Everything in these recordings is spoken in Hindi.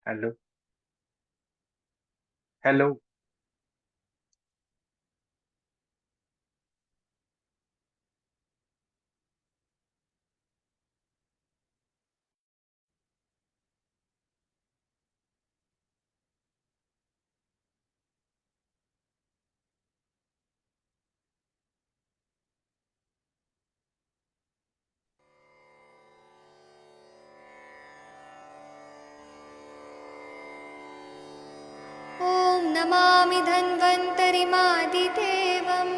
हेलो। हेलो। ॐ नमामि धन्वन्तरिमादिदेवं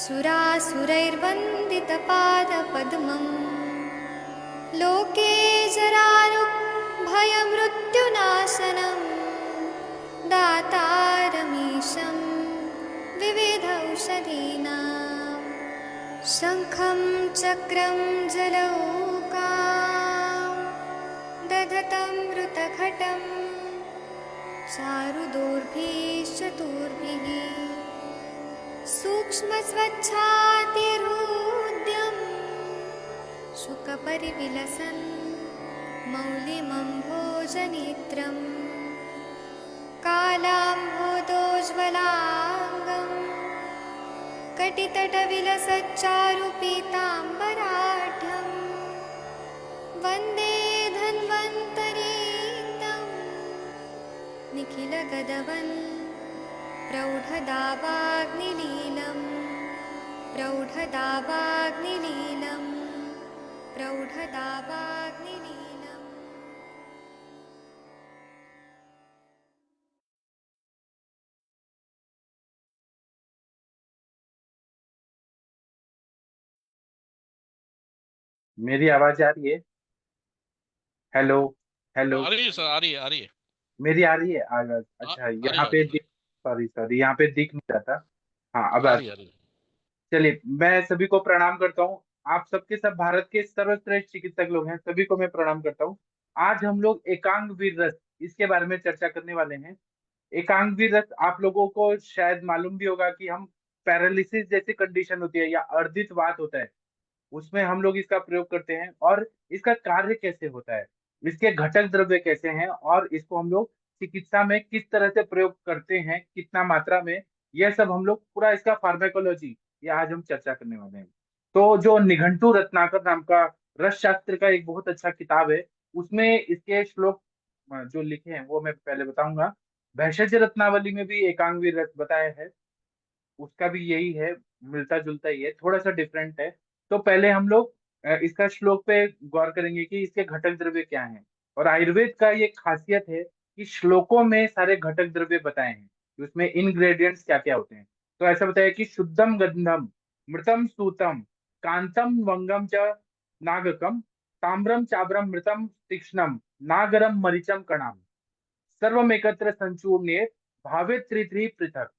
सुरासुरैर्वन्दितपादपद्मं लोके जरारुभयमृत्युनाशनं दातारमीशं विविधौषधीनां शङ्खं चक्रं जलौकां दधतं मृतघटम् चारुदोर्भिश्चतुर्भिः सूक्ष्मस्वच्छातिहृद्यं शुकपरिविलसन् मौलिमम्भोजनेत्रं कालाम्भोदोज्ज्वलाङ्गं कटितटविलसच्चारुपीताम्बराढ्यं वन्दे धन्वन्तरीन्दम् निखिलगदवन् प्रौढदावाग्निलीलं प्रौढदावाग्निलीलं प्रौढदावाग्निलीलम्। मेरी आवाज आ रही है? हेलो। हेलो। आ रही है सर, आ रही है, आ रही है। मेरी आ रही है आवाज? अच्छा, आ रही यहाँ है, आ रही पे है दिख। सर। सॉरी सॉरी, यहाँ पे दिख नहीं रहा था। हाँ, अब आ आ रही रही है, आ है। रही है। चलिए, मैं सभी को प्रणाम करता हूँ। आप सबके सब भारत के सर्वश्रेष्ठ चिकित्सक लोग हैं, सभी को मैं प्रणाम करता हूँ। आज हम लोग एकांग वीर रस इसके बारे में चर्चा करने वाले हैं। एकांग वीर रस आप लोगों को शायद मालूम भी होगा कि हम पैरालिसिस जैसी कंडीशन होती है या अर्धित होता है, उसमें हम लोग इसका प्रयोग करते हैं। और इसका कार्य कैसे होता है, इसके घटक द्रव्य कैसे हैं, और इसको हम लोग चिकित्सा में किस तरह से प्रयोग करते हैं, कितना मात्रा में, यह सब हम लोग पूरा इसका फार्मेकोलॉजी ये आज हम चर्चा करने वाले हैं। तो जो निघंटु रत्नाकर नाम का रस शास्त्र का एक बहुत अच्छा किताब है, उसमें इसके श्लोक जो लिखे हैं वो मैं पहले बताऊंगा। भैषज रत्नावली में भी एकांगी रस बताया है, उसका भी यही है, मिलता जुलता ही है, थोड़ा सा डिफरेंट है। तो पहले हम लोग इसका श्लोक पे गौर करेंगे कि इसके घटक द्रव्य क्या हैं। और आयुर्वेद का ये खासियत है कि श्लोकों में सारे घटक द्रव्य बताए हैं कि उसमें इंग्रेडिएंट्स क्या क्या होते हैं। तो ऐसा बताया कि शुद्धम गंधम, मृतम सूतम, कांतम वंगम च नागकम, ताम्रम चाब्रम मृतम तीक्ष्णम, नागरम मरीचम कणाम, सर्वम एकत्र संचूर्णे भावे त्रिथि पृथक।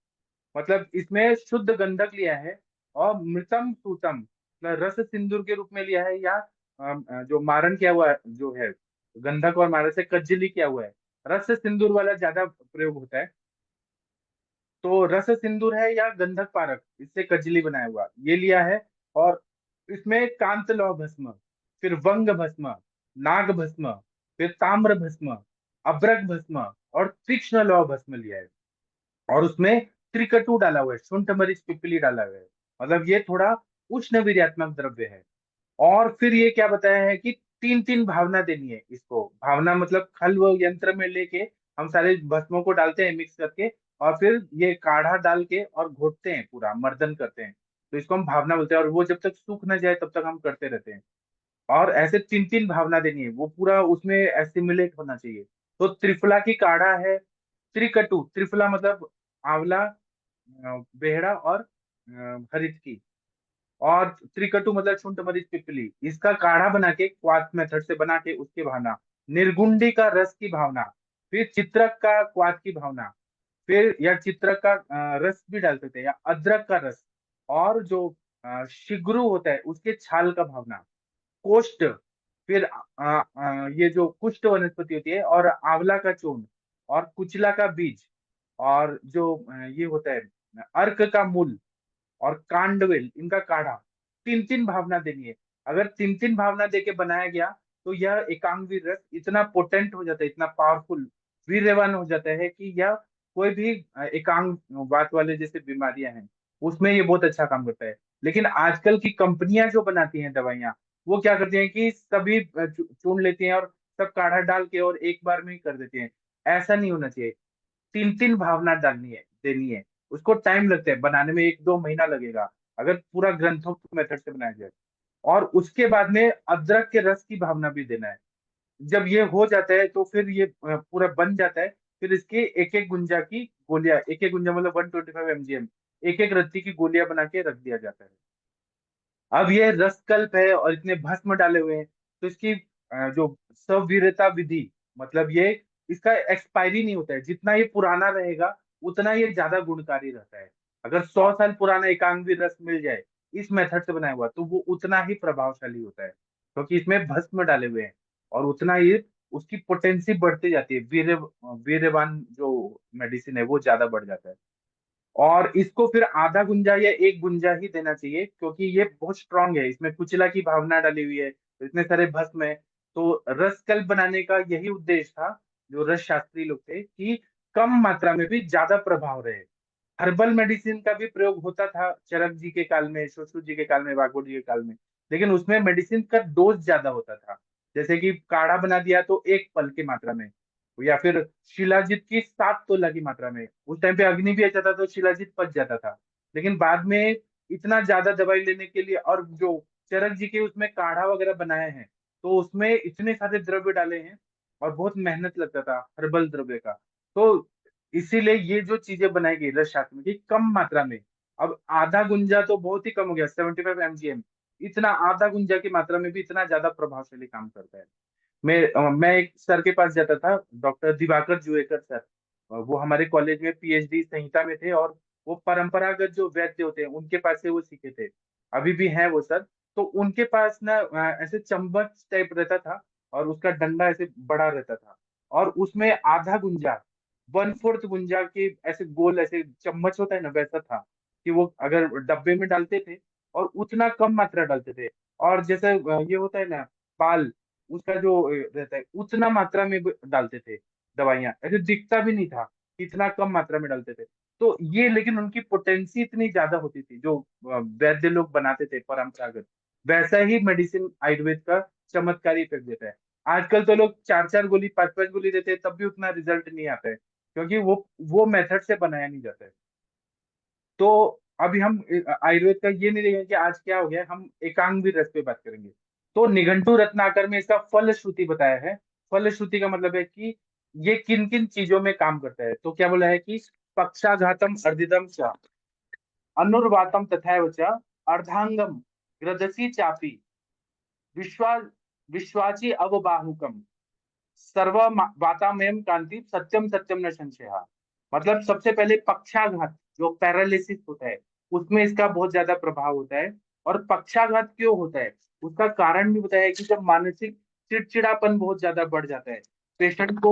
मतलब इसमें शुद्ध गंधक लिया है, और मृतम सूतम मतलब रस सिंदूर के रूप में लिया है, या जो मारण किया हुआ है, जो है गंधक और मारण से कज्जली किया हुआ है। रस सिंदूर वाला ज्यादा प्रयोग होता है। तो रस सिंदूर है या गंधक पारक, इससे कजली बनाया हुआ ये लिया है। और इसमें कांत लौ भस्म, फिर वंग भस्म, नाग भस्म, फिर ताम्र भस्म, अभ्रक भस्म, और तीक्ष्ण लौ भस्म लिया है। और उसमें त्रिकटु डाला हुआ है, शुंठ मरीच पिपली डाला हुआ है। मतलब ये थोड़ा उष्ण वीर्यात्मक द्रव्य है। और फिर ये क्या बताया है कि तीन तीन भावना देनी है इसको। भावना मतलब खल व यंत्र में लेके हम सारे भस्मों को डालते हैं मिक्स करके, और फिर ये काढ़ा डाल के और घोटते हैं, पूरा मर्दन करते हैं। तो इसको हम भावना बोलते हैं, और वो जब तक सूख न जाए तब तक हम करते रहते हैं। और ऐसे तीन तीन भावना देनी है, वो पूरा उसमें एसिमिलेट होना चाहिए। तो त्रिफला की काढ़ा है। त्रिकटु, त्रिफला मतलब आंवला, बेहड़ा और हरित की। और त्रिकटु मतलब शुंठ मरीच पिपली, इसका काढ़ा बना के क्वाथ मेथड से बना के उसकी भावना। निर्गुंडी का रस की भावना। फिर चित्रक का क्वाथ की भावना। फिर या चित्रक का रस भी डाल सकते हैं, या अदरक का रस। और जो शिग्रु होता है उसके छाल का भावना। कोष्ठ, फिर ये जो कुष्ठ वनस्पति होती है, और आंवला का चूर्ण, और कुचला का बीज, और जो ये होता है अर्क का मूल, और कांडवेल, इनका काढ़ा। तीन तीन भावना देनी है। अगर तीन तीन भावना देके बनाया गया तो यह एकांग वीर रस इतना पोटेंट हो जाता है, इतना पावरफुल, वीर्यवान हो जाता है कि यह कोई भी एकांग वात वाले जैसे बीमारियां हैं उसमें ये बहुत अच्छा काम करता है। लेकिन आजकल की कंपनियां जो बनाती हैं दवाइयां, वो क्या करती हैं कि सभी चून लेती हैं और सब काढ़ा डाल के और एक बार में ही कर देती हैं। ऐसा नहीं होना चाहिए। तीन तीन भावना डालनी है, देनी है। उसको टाइम लगता है बनाने में, 1-2 महीना लगेगा अगर पूरा ग्रंथोक्त मेथड से बनाया जाए। और उसके बाद में अदरक के रस की भावना भी देना है। जब ये हो जाता है तो फिर ये पूरा बन जाता है। फिर इसके एक एक गुंजा की गोलियां, एक एक गुंजा मतलब 125 mgm, एक एक रत्ती की गोलियां बना के रख दिया जाता है। अब ये रसकल्प है और इतने भस्म डाले हुए हैं, तो इसकी जो सवीरता विधि, मतलब ये इसका एक्सपायरी नहीं होता है। जितना ये पुराना रहेगा उतना ये ज्यादा गुणकारी रहता है। अगर 100 साल पुराना एकांगी रस मिल जाए इस मेथड से बनाया हुआ, तो वो उतना ही प्रभावशाली होता है, क्योंकि इसमें भस्म डाले हुए हैं। और उतना ही उसकी पोटेंसी बढ़ती जाती है, वीर्यवान जो मेडिसिन है वो ज्यादा बढ़ जाता है। और इसको फिर आधा गुंजा या एक गुंजा ही देना चाहिए, क्योंकि ये बहुत स्ट्रांग है, इसमें कुचला की भावना डाली हुई है, इतने सारे भस्म है। तो रस कल्प बनाने का यही उद्देश्य था, जो रस शास्त्री लोग थे, कि कम मात्रा में भी ज्यादा प्रभाव रहे। हर्बल मेडिसिन का भी प्रयोग होता था चरक जी के काल में, शोषु जी के काल में, वाघोट जी के काल में। लेकिन उसमें मेडिसिन का डोज ज्यादा होता था। जैसे कि काढ़ा बना दिया तो 1 पल की मात्रा में, या फिर शिलाजीत की 7 तोला की मात्रा में। उस टाइम पे अग्नि भी अच्छा था तो शिलाजीत पच जाता था। लेकिन बाद में इतना ज्यादा दवाई लेने के लिए, और जो चरक जी के उसमें काढ़ा वगैरह बनाए हैं, तो उसमें इतने सारे द्रव्य डाले हैं और बहुत मेहनत लगता था हर्बल द्रव्य का। तो इसीलिए ये जो चीजें बनाई गई रस शास्त्र में कि कम मात्रा में, अब आधा गुंजा तो बहुत ही कम हो गया, 75 mgm, इतना आधा गुंजा की मात्रा में भी इतना ज्यादा प्रभावशाली काम करता है। मैं एक सर के पास जाता था, डॉक्टर दिवाकर जुएकर सर। वो हमारे कॉलेज में पीएचडी संहिता में थे, और वो परंपरागत जो वैद्य होते हैं उनके पास से वो सीखे थे। अभी भी हैं वो सर। तो उनके पास ना ऐसे चम्मच टाइप रहता था, और उसका डंडा ऐसे बड़ा रहता था, और उसमें आधा गुंजा, 1/4 गुंजा के ऐसे गोल, ऐसे चम्मच होता है ना वैसा था। कि वो अगर डब्बे में डालते थे और उतना कम मात्रा डालते थे। और जैसे ये होता है ना पाल, उसका जो रहता है उतना मात्रा में डालते थे दवाइयां, ऐसे दिखता भी नहीं था, इतना कम मात्रा में डालते थे। तो ये, लेकिन उनकी पोटेंसी इतनी ज्यादा होती थी जो वैद्य लोग बनाते थे परंपरागत, वैसा ही मेडिसिन आयुर्वेद का चमत्कारी इफेक्ट देता है। आजकल तो लोग 4-4 गोली, 5-5 गोली देते हैं, तब भी उतना रिजल्ट नहीं आता है, क्योंकि वो मेथड से बनाया नहीं जाता है। तो अभी हम आयुर्वेद का ये नहीं देखेंगे कि आज क्या हो गया, हम एकांग भी रस पे बात करेंगे। तो निघंटु रत्नाकर में इसका फलश्रुति बताया है। फलश्रुति का मतलब है कि ये किन किन चीजों में काम करता है। तो क्या बोला है कि पक्षाघातम अर्दिदम च, अनुर्वातम तथैव च, अर्धांगम ग्रदसी चापी, विश्वा विश्वाची अवबाहुकम, सर्व वातामयम कांति, सत्यम सत्यम न संशय। मतलब सबसे पहले पक्षाघात, जो पैरालिसिस होता है, उसमें इसका बहुत ज्यादा प्रभाव होता है। और पक्षाघात क्यों होता है उसका कारण भी बताया है कि जब मानसिक चिड़चिड़ापन बहुत ज्यादा बढ़ जाता है, पेशेंट को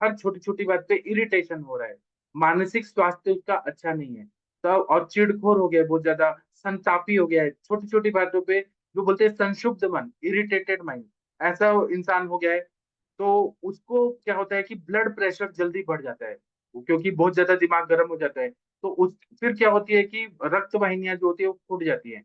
हर छोटी छोटी बात पे इरिटेशन हो रहा है, मानसिक स्वास्थ्य उसका अच्छा नहीं है, तब और चिड़खोर हो गया है, बहुत ज्यादा संतापी हो गया है छोटी छोटी बातों पे, जो बोलते हैं संक्षुब्ध मन, इरिटेटेड माइंड, ऐसा इंसान हो गया है। तो उसको क्या होता है कि ब्लड प्रेशर जल्दी बढ़ जाता है, क्योंकि बहुत ज्यादा दिमाग गर्म हो जाता है। तो उस फिर क्या होती है कि रक्त वाहिनियां जो होती है वो फूट जाती है।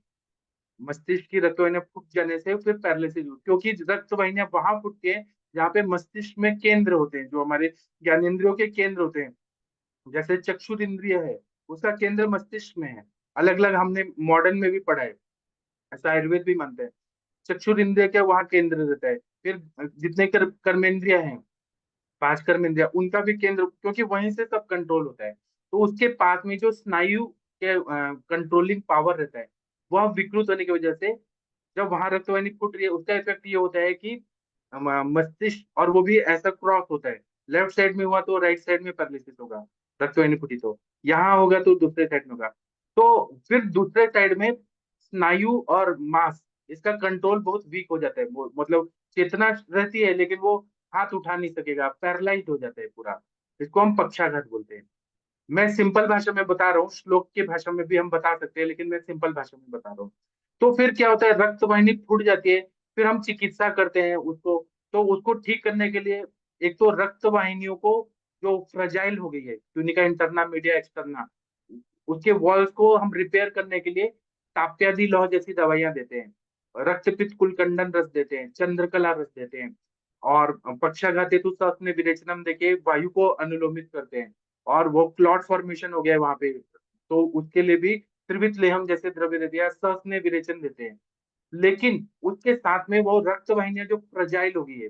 मस्तिष्क की रक्त वाहिनियां फूट जाने से फिर पैरालिसिस, क्योंकि रक्त वाहिनियां वहां फूटती है जहाँ पे मस्तिष्क में केंद्र होते हैं, जो हमारे ज्ञानेंद्रियों के केंद्र होते हैं। जैसे चक्षुर इंद्रिय है, उसका केंद्र मस्तिष्क में है। अलग अलग हमने मॉडर्न में भी पढ़ा है, ऐसा आयुर्वेद भी मानते हैं। चक्षुर इंद्रिय क्या वहाँ केंद्र रहता है। फिर जितने कर्मेंद्रिय हैं, 5 कर्म इंद्रिया, उनका भी केंद्र, क्योंकि वहीं से सब कंट्रोल होता है। तो उसके पास में जो स्नायु के कंट्रोलिंग पावर रहता है, वह विकृत होने की वजह से जब वहां रक्तवाहिनी फूट रही है, उसका इफेक्ट ये होता है कि मस्तिष्क, और वो भी ऐसा क्रॉस होता है, लेफ्ट साइड में हुआ तो राइट साइड में पैरालिसिस होगा, रक्तवाहिनी फूटी तो यहाँ होगा तो दूसरे साइड में होगा। तो फिर दूसरे साइड में स्नायु और मांस, इसका कंट्रोल बहुत वीक हो जाता है, मतलब चेतना रहती है लेकिन वो हाथ उठा नहीं सकेगा, पैरालाइज हो जाता है पूरा। इसको हम पक्षाघात बोलते हैं। मैं सिंपल भाषा में बता रहा हूँ, श्लोक की भाषा में भी हम बता सकते हैं, लेकिन मैं सिंपल भाषा में बता रहा हूँ। तो फिर क्या होता है, रक्त वाहिनी फूट जाती है, फिर हम चिकित्सा करते हैं उसको। तो उसको ठीक करने के लिए एक तो रक्त वाहिनियों को जो फ्रजाइल हो गई है, ट्यूनिका इंटरना मीडिया एक्सटर्ना, उसके वॉल्स को हम रिपेयर करने के लिए ताप्यादी लौह जैसी दवाइयां देते हैं, रक्तपित्त कुलकंडन रस देते हैं, चंद्रकला रस देते हैं, और पक्षाघात हेतु श्वसन विरेचनम देके वायु को अनुलोमित करते हैं। और वो क्लॉट फॉर्मेशन हो गया है वहां पे, तो उसके लिए भी त्रिवित लेहम जैसे द्रव्य देते हैं, श्वसन विरेचन देते हैं। लेकिन उसके साथ में वो रक्त वाहिनियां जो फ्रजाइल हो गई है,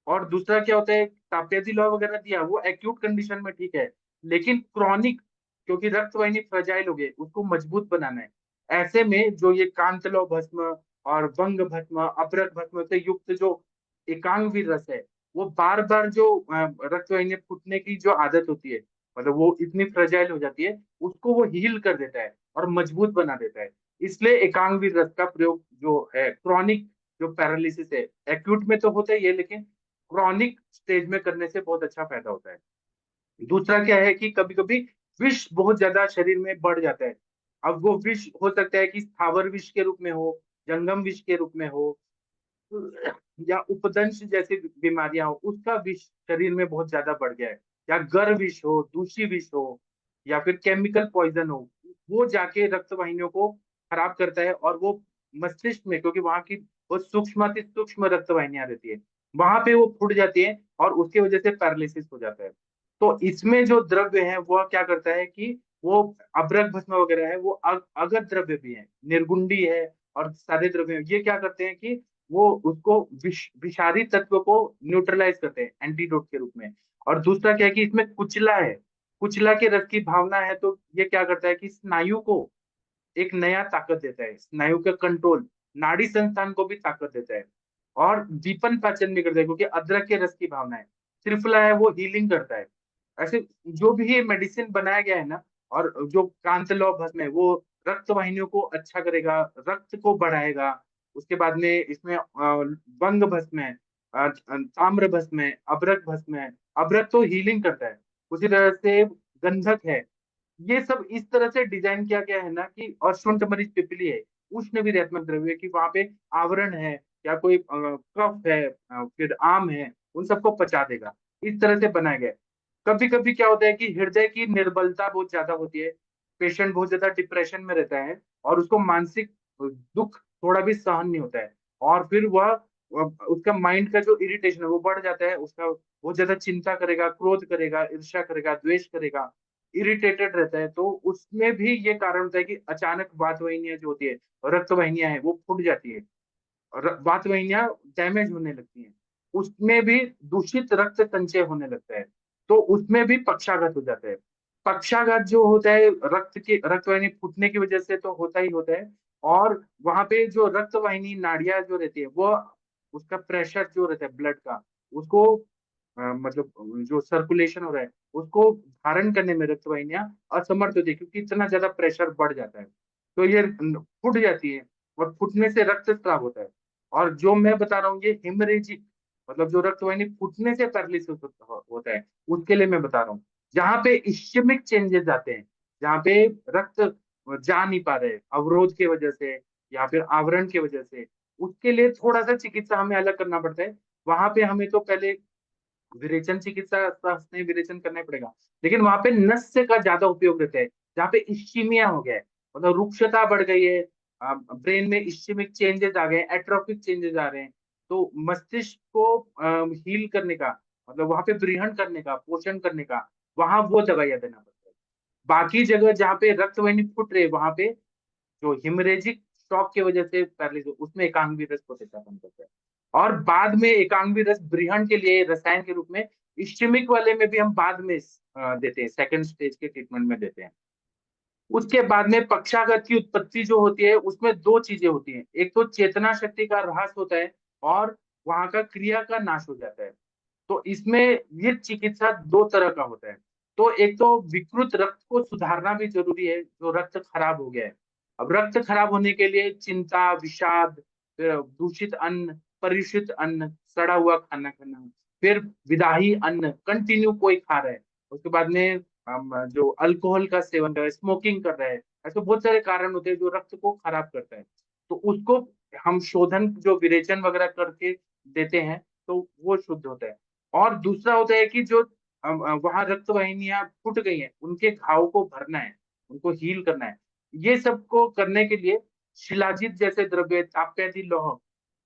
और दूसरा क्या होता है, ताप्याजी लॉ वगैरह दिया वो एक्यूट कंडीशन में ठीक है, लेकिन क्रॉनिक, क्योंकि रक्त वाहिनी फ्रजाइल हो गई उसको मजबूत बनाना है। ऐसे में जो ये कांतलो भस्म और वंग भस्म अभ्रक भस्म से युक्त जो एकांग वीर रस है, वो बार बार जो रक्त वाहिनी फूटने की जो आदत होती है, मतलब वो इतनी फ्रजाइल हो जाती है, उसको वो हील कर देता है और मजबूत बना देता है। इसलिए एकांग वीर रस का प्रयोग जो है क्रॉनिक जो पैरालिसिस है, एक्यूट में तो होता ही है, लेकिन क्रॉनिक स्टेज में करने से बहुत अच्छा फायदा होता है। दूसरा क्या है कि कभी कभी विष बहुत ज्यादा शरीर में बढ़ जाता है। अब वो विष हो सकता है कि स्थावर विष के रूप में हो, जंगम विष के रूप में हो, या उपदंश जैसी बीमारियां हो, उसका विष शरीर में बहुत ज्यादा बढ़ गया है, या गर विष हो, दूषी विष हो, या फिर केमिकल पॉइजन हो, वो जाके रक्त वाहिनियों को खराब करता है। और वो मस्तिष्क में, क्योंकि वहां की वो सूक्ष्म अति सूक्ष्म रक्त वाहिनियां रहती है, वहां पे वो फूट जाती है और उसकी वजह से पैरालिसिस हो जाता है। तो इसमें जो द्रव्य है वो क्या करता है कि वो अभ्रक भस्म वगैरह है, वो अगत द्रव्य भी है, निर्गुंडी है, और सारे द्रव्य हैं। ये क्या करते हैं कि वो उसको विषारी तत्व को न्यूट्रलाइज करते हैं एंटीडोट के रूप में। और दूसरा क्या है कि इसमें कुचला है, कुचला के रस की भावना है, तो ये क्या करता है कि स्नायु को एक नया ताकत देता है, स्नायु का कंट्रोल, नाड़ी संस्थान को भी ताकत देता है, और दीपन पाचन भी करता है, क्योंकि अदरक के रस की भावना है। त्रिफला है वो हीलिंग करता है। ऐसे जो भी ये मेडिसिन बनाया गया है ना, और जो कांतलौ भस्म है वो रक्त वाहिनियों को अच्छा करेगा, रक्त को बढ़ाएगा। उसके बाद में इसमें वंग भस्म है, ताम्र भस्म है, अभ्रक भस्म है। अभ्रक तो हीलिंग करता है, उसी तरह से गंधक है। ये सब इस तरह से डिजाइन किया गया है ना कि अश्वंत मरीज पिपली है, उष्ण विरेचनात्मक द्रव्य की वहां पे आवरण है, या कोई कफ है, फिर आम है, उन सबको पचा देगा। इस तरह से बनाया गया है। कभी कभी क्या होता है कि हृदय की निर्बलता बहुत ज्यादा होती है, पेशेंट बहुत ज्यादा डिप्रेशन में रहता है, और उसको मानसिक दुख थोड़ा भी सहन नहीं होता है, और फिर वह उसका माइंड का जो इरिटेशन है वो बढ़ जाता है, उसका बहुत ज्यादा चिंता करेगा, क्रोध करेगा, ईर्ष्या करेगा, द्वेष करेगा, इरिटेटेड रहता है। तो उसमें भी ये कारण होता है कि अचानक वात वाहिनियां जो होती है, रक्त वाहिनियां है, वो फूट जाती है, और वात वाहिनियां डैमेज होने लगती हैं। उसमें भी दूषित रक्त संचय होने लगता है, तो उसमें भी पक्षाघात हो जाता है। पक्षाघात जो होता है रक्त वाहिनी फूटने की वजह से तो होता ही होता है। और वहां पे जो रक्त वाहिनी नाड़ियां जो रहती है, वो उसका प्रेशर जो रहता है ब्लड का, उसको मतलब जो सर्कुलेशन हो रहा है उसको धारण करने में रक्त वाहिनियां असमर्थ होती है, क्योंकि इतना ज्यादा प्रेशर बढ़ जाता है। तो ये फूट जाती है, और फूटने से रक्त स्राव होता है। और जो मैं बता रहा हूँ ये हिमरेजिक, मतलब जो रक्त वाहिनी फूटने से पैरालिसिस होता है, उसके लिए मैं बता रहा हूँ। जहाँ पे इश्चेमिक चेंजेस आते हैं, जहाँ पे रक्त जा नहीं पा रहे अवरोध की वजह से, या फिर आवरण की वजह से, उसके लिए थोड़ा सा चिकित्सा हमें अलग करना पड़ता है। वहां पे हमें तो पहले विरेचन चिकित्सा स्नेह विरेचन करना पड़ेगा, लेकिन वहां पे नस्य का ज्यादा उपयोग रहता है, जहाँ पे इश्चीमिया हो गया है, मतलब रुक्षता बढ़ गई है, ब्रेन में इश्चेमिक चेंजेस आ गए, एट्रोफिक चेंजेस आ रहे हैं। तो मस्तिष्क को हील करने का, मतलब वहां पे ब्रीहन करने का, पोषण करने का, वहां वो दवाइयां देना पड़ता है। बाकी जगह जहाँ पे रक्त वाहिनी फुट रहे, वहां पे जो हिमरेजिक शॉक की वजह से पैरालिसिस, उसमें एकांगी रस प्रतिस्थापन करता है। और बाद में एकांगी रस ब्रीहन के लिए रसायन के रूप में इस्चेमिक वाले में भी हम बाद में देते हैं, सेकंड स्टेज के ट्रीटमेंट में देते हैं। उसके बाद में पक्षाघात की उत्पत्ति जो होती है उसमें दो चीजें होती हैं, एक तो चेतना शक्ति का ह्रास होता है, और वहां का क्रिया का नाश हो जाता है। तो इसमें ये चिकित्सा दो तरह का होता है। तो एक तो विकृत रक्त को सुधारना भी जरूरी है, जो रक्त खराब हो गया है। अब रक्त खराब होने के लिए चिंता, विषाद, फिर दूषित अन्न, परिष्कृत अन्न, सड़ा हुआ खाना खाना, फिर विदाही अन्न कंटिन्यू कोई खा रहा है, उसके बाद में हम जो अल्कोहल का सेवन कर रहे हैं, स्मोकिंग कर रहे हैं, ऐसे बहुत सारे कारण होते हैं जो रक्त को खराब करता है। तो उसको हम शोधन जो विरेचन वगैरह करके देते हैं तो वो शुद्ध होता है। और दूसरा होता है कि जो वहां रक्त वाहिनियां फूट गई हैं उनके घाव को भरना है, उनको हील करना है। ये सब को करने के लिए शिलाजित जैसे द्रव्य, ताप्यादि लौह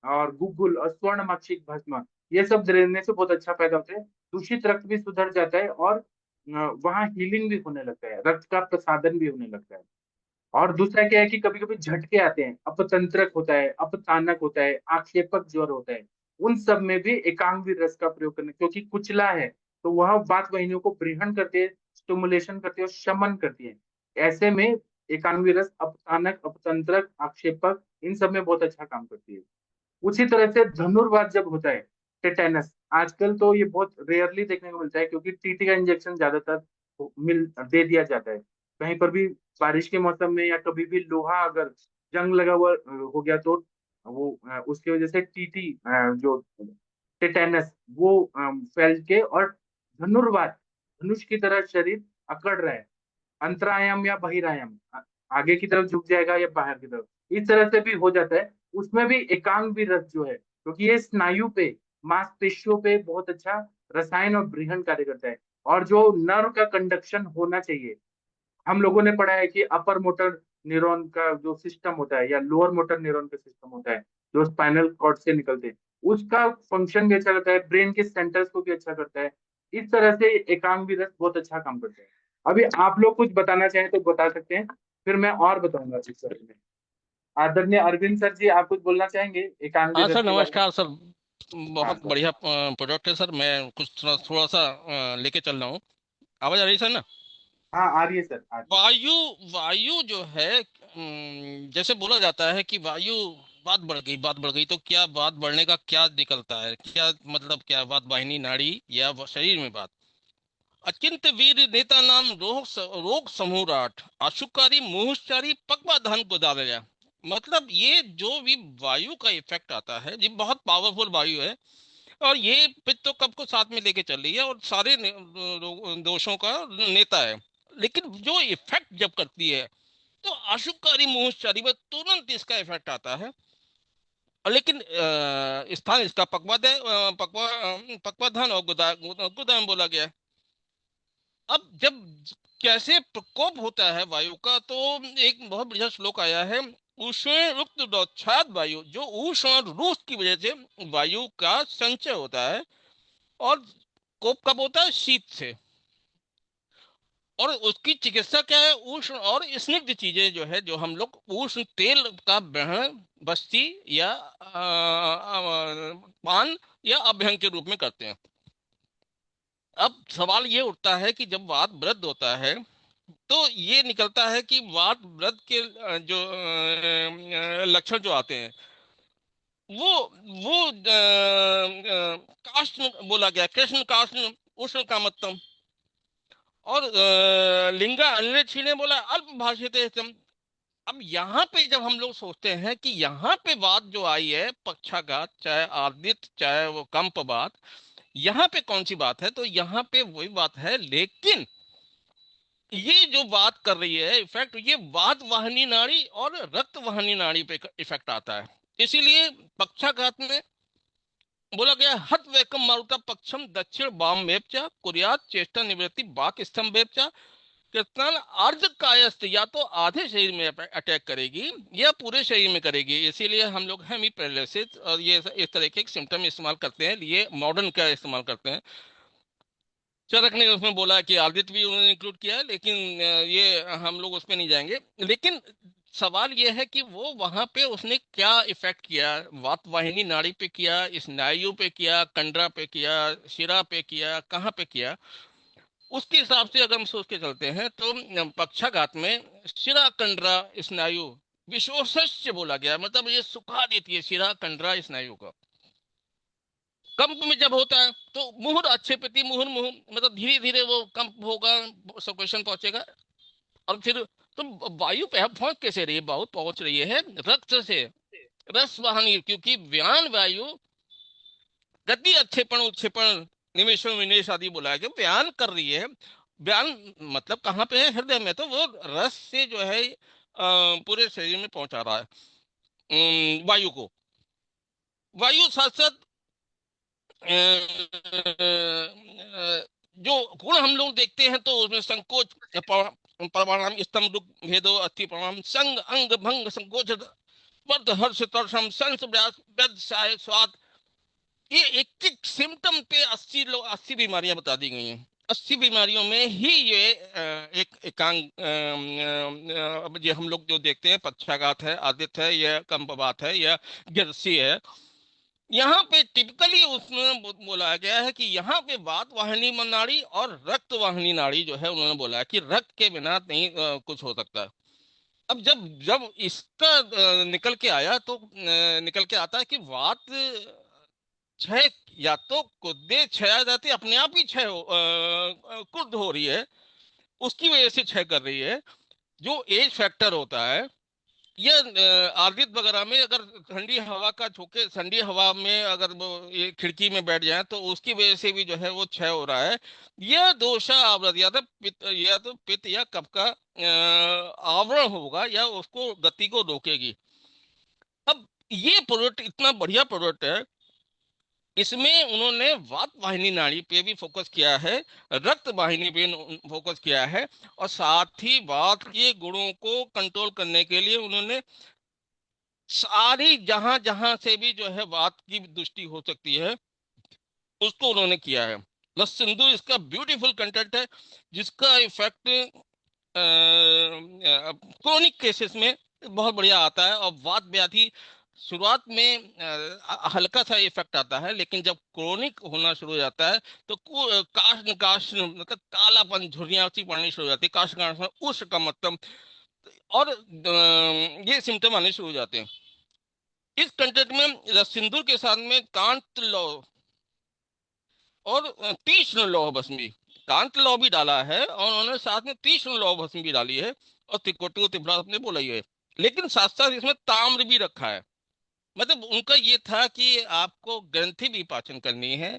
और गुग्गुल और स्वर्णमाक्षिक भस्म, ये सब देने से बहुत अच्छा फायदा होता है। दूषित रक्त भी सुधर जाता है और वहाँ हीलिंग भी होने लगता है, रक्त का प्रसादन भी होने लगता है। और दूसरा क्या है कि कभी कभी झटके आते हैं, अपतंत्रक होता है, अपतानक होता है, आक्षेपक ज्वर होता है। उन सब में भी एकांगवीर रस का प्रयोग करना, क्योंकि कुचला है तो वह वात वाहिनियों को ब्रीहण करती है, स्टिमुलेशन करती है और शमन करती है। ऐसे में एकांगवीर रस अपतानक, अपतंत्रक, आक्षेपक इन सब में बहुत अच्छा काम करती है। उसी तरह से धनुर्वात जब होता है, टेटेनस, आजकल तो ये बहुत रेयरली देखने को मिलता है क्योंकि टीटी का इंजेक्शन ज्यादातर मिल दे दिया जाता है। कहीं पर भी बारिश के मौसम में या कभी भी लोहा अगर जंग लगा हुआ हो गया तो वो उसकी वजह से टीटी जो टेटेनस वो फैल के और धनुर्वात, धनुष की तरह शरीर अकड़ रहा है, अंतरायाम या बहिरायाम, आगे की तरफ झुक जाएगा या बाहर की तरफ, इस तरह से भी हो जाता है। उसमें भी एकांग भी रस जो है, क्योंकि ये स्नायु पे, मांसपेशियों पे बहुत अच्छा रसायन और ब्रीहन कार्य करता है। और जो नर्व का कंडक्शन होना चाहिए, हम लोगों ने पढ़ा है कि अपर मोटर न्यूरॉन का जो सिस्टम होता है या लोअर मोटर न्यूरॉन का सिस्टम होता है जो स्पाइनल कॉर्ड से निकलते हैं, उसका फंक्शन भी अच्छा करता है, ब्रेन के सेंटर्स को भी अच्छा करता है। इस तरह से एकांग भी रस बहुत अच्छा काम करता है। अभी आप लोग कुछ बताना चाहें तो बता सकते हैं, फिर मैं और बताऊंगा इस बारे में। आदरणीय अरविंद सर जी, आप कुछ बोलना चाहेंगे एकांग भी हाँ रस सर, के बारे में? नमस्कार सर। हाँ बहुत सर। बढ़िया प्रोडक्ट है सर। मैं कुछ थोड़ा सा लेके चल रहा हूँ। आवाज आ रही है सर ना? हाँ आ रही है सर, आ रही है। वायु वायु जो है, जैसे बोला जाता है कि वायु, बात बढ़ गई तो क्या बात बढ़ने का क्या निकलता है, क्या मतलब, क्या बात वाहिनी नाड़ी या शरीर में बात। अचिंत वीर नेता नाम रोग समूराट, आशुकारी मुहुश्चारी पकवा धन को दालया। मतलब ये जो भी वायु का इफेक्ट आता है, ये बहुत पावरफुल वायु है। और ये पित्त तो कब को साथ में लेके चल रही है और सारे दोषों का नेता है। लेकिन जो इफेक्ट जब करती है तो आशुकारी मुहुश्चारी में तुरंत इसका इफेक्ट आता है। और लेकिन स्थान इसका पकवाद है, पकवाधान और गुदाम बोला गया है। अब जब कैसे प्रकोप होता है वायु का, तो एक बहुत बढ़िया श्लोक आया है। उष्ण रुक्त दोच्छाद वायु, जो उष्ण और रूस की वजह से वायु का संचय होता है। और कोप कब होता है? शीत से। और उसकी चिकित्सा क्या है? उष्ण और स्निग्ध चीजें जो है, जो हम लोग उष्ण तेल का ग्रहण बस्ती या पान या अभ्यंग के रूप में करते हैं। अब सवाल ये उठता है कि जब वात वृद्ध होता है तो ये निकलता है कि वात वृद्ध के जो लक्षण जो आते हैं, वो काष्ण बोला गया, कृष्ण काष्ण उष्ण कामत्तम। और लिंगा अन्य छीने बोला अल्प भाषित। अब यहाँ पे जब हम लोग सोचते हैं कि यहाँ पे बात जो आई है पक्षाघात, चाहे आदित्य, चाहे वो कंप बात, यहाँ पे कौन सी बात है? तो यहाँ पे वही बात है। लेकिन ये जो बात कर रही है इफेक्ट, ये वात वाहिनी नाड़ी और रक्त वाहिनी नाड़ी पे इफेक्ट आता है। इसीलिए पक्षाघात में बोला गया हत वैकम मारुता पक्षम दक्षिण वाम वेपचा कुरियात चेष्टा निवृत्ति बाक स्तंभ वेपचा। कीर्तन अर्ध कायस्थ, या तो आधे शरीर में अटैक करेगी या पूरे शरीर में करेगी। इसीलिए हम लोग हेमी पैरालिसिस और ये इस तरह के सिम्टम इस्तेमाल करते हैं, ये मॉडर्न का इस्तेमाल करते हैं। चरक ने उसमें बोला कि आदित्य भी उन्होंने इंक्लूड किया है, लेकिन ये हम लोग उस पर नहीं जाएंगे। लेकिन सवाल ये है कि वो वहां पे उसने क्या इफेक्ट किया, वात वाहिनी नाड़ी पे किया, स्नायु पे किया, कंडरा पे किया, शिरा पे किया, कहाँ पे किया। उसके हिसाब से अगर हम सोच के चलते हैं तो पक्षाघात में शिरा कंडरा स्नायु विशोषस्य बोला गया, मतलब ये सुखा देती है शिरा कंडरा स्नायु को। कंप में जब होता है तो मुहुर अच्छे प्रति मुहुर मुहुर, मतलब धीरे धीरे वो कंप होगा, सकुएशन पहुंचेगा। और फिर तो वायु पहुंच कैसे रही है? बहुत पहुंच रही है रक्त से, रस वाहनी। क्योंकि व्यान वायु गति अच्छेपण उत्क्षेपण निमेशों विनेश आदि बोला है कि व्यान कर रही है। व्यान मतलब कहाँ पे है? हृदय में। तो वो रस से जो है पूरे शरीर में पहुंचा रहा है। वायु को। वायु साथ साथ जो गुण हम लोग देखते हैं तो उसमें संकोच, परमाणु स्तंभ रुक भेदो अस्थि परमाणु संग अंग भंग संकोच वर्ध हर्ष तर्षम संस व्यास व्यद साय स्वाद। ये एक एक सिम्टम पे 80 बीमारियां बता दी गई हैं। 80 बीमारियों में ही ये एक एकांग अब ये हम लोग जो देखते हैं पक्षाघात है, आदित्य है, या कंपवात है, या गिरसी है। यहाँ पे टिपिकली उसमें बोला गया है कि यहाँ पे वात वाहिनी नाड़ी और रक्त वाहिनी नाड़ी जो है, उन्होंने बोला है कि रक्त के बिना नहीं कुछ हो सकता। अब जब जब इसका निकल के आया तो निकल के आता है कि वात क्षय या तो कुत्ते क्षय जाती अपने आप ही क्षय कुर्द हो रही है, उसकी वजह से क्षय कर रही है। जो एज फैक्टर होता है, ये आर्द्र वगैरह में अगर ठंडी हवा का झोंके, ठंडी हवा में अगर वो ये खिड़की में बैठ जाए तो उसकी वजह से भी जो है वो क्षय हो रहा है। यह दोषा आवृत, या तो पित्त या कफ का आवरण होगा, या उसको गति को रोकेगी। अब ये प्रोडक्ट इतना बढ़िया प्रोडक्ट है, इसमें उन्होंने वात वाहिनी नाड़ी पे भी फोकस किया है, रक्त वाहिनी पे फोकस किया है, और साथ ही वात के गुणों को कंट्रोल करने के लिए उन्होंने सारी जहां जहां से भी जो है वात की दृष्टि हो सकती है उसको उन्होंने किया है। प्लस सिंधु इसका ब्यूटीफुल कंटेंट है, जिसका इफेक्ट क्रोनिक केसेस में बहुत बढ़िया आता है। और वात व्याधि शुरुआत में हल्का सा इफेक्ट आता है, लेकिन जब क्रोनिक होना शुरू हो जाता है तो काश निकाश मतलब कालापन, झुर्रियां सी पड़नी शुरू हो जाती है, काश निकाश उस का मतलब, और ये सिम्टम आने शुरू हो जाते हैं। इस कंटेंट में सिंदूर के साथ में कांत लौ और तीक्ष्ण लौह भस्मी, कांत लौ भी डाला है और उन्होंने साथ में तीक्ष्ण लौह भस्मी भी डाली है, और त्रिकोटि त्रिपुरा आपने बोला ही है। लेकिन साथ साथ इसमें ताम्र भी रखा है। मतलब उनका ये था कि आपको ग्रंथि भी पाचन करनी है,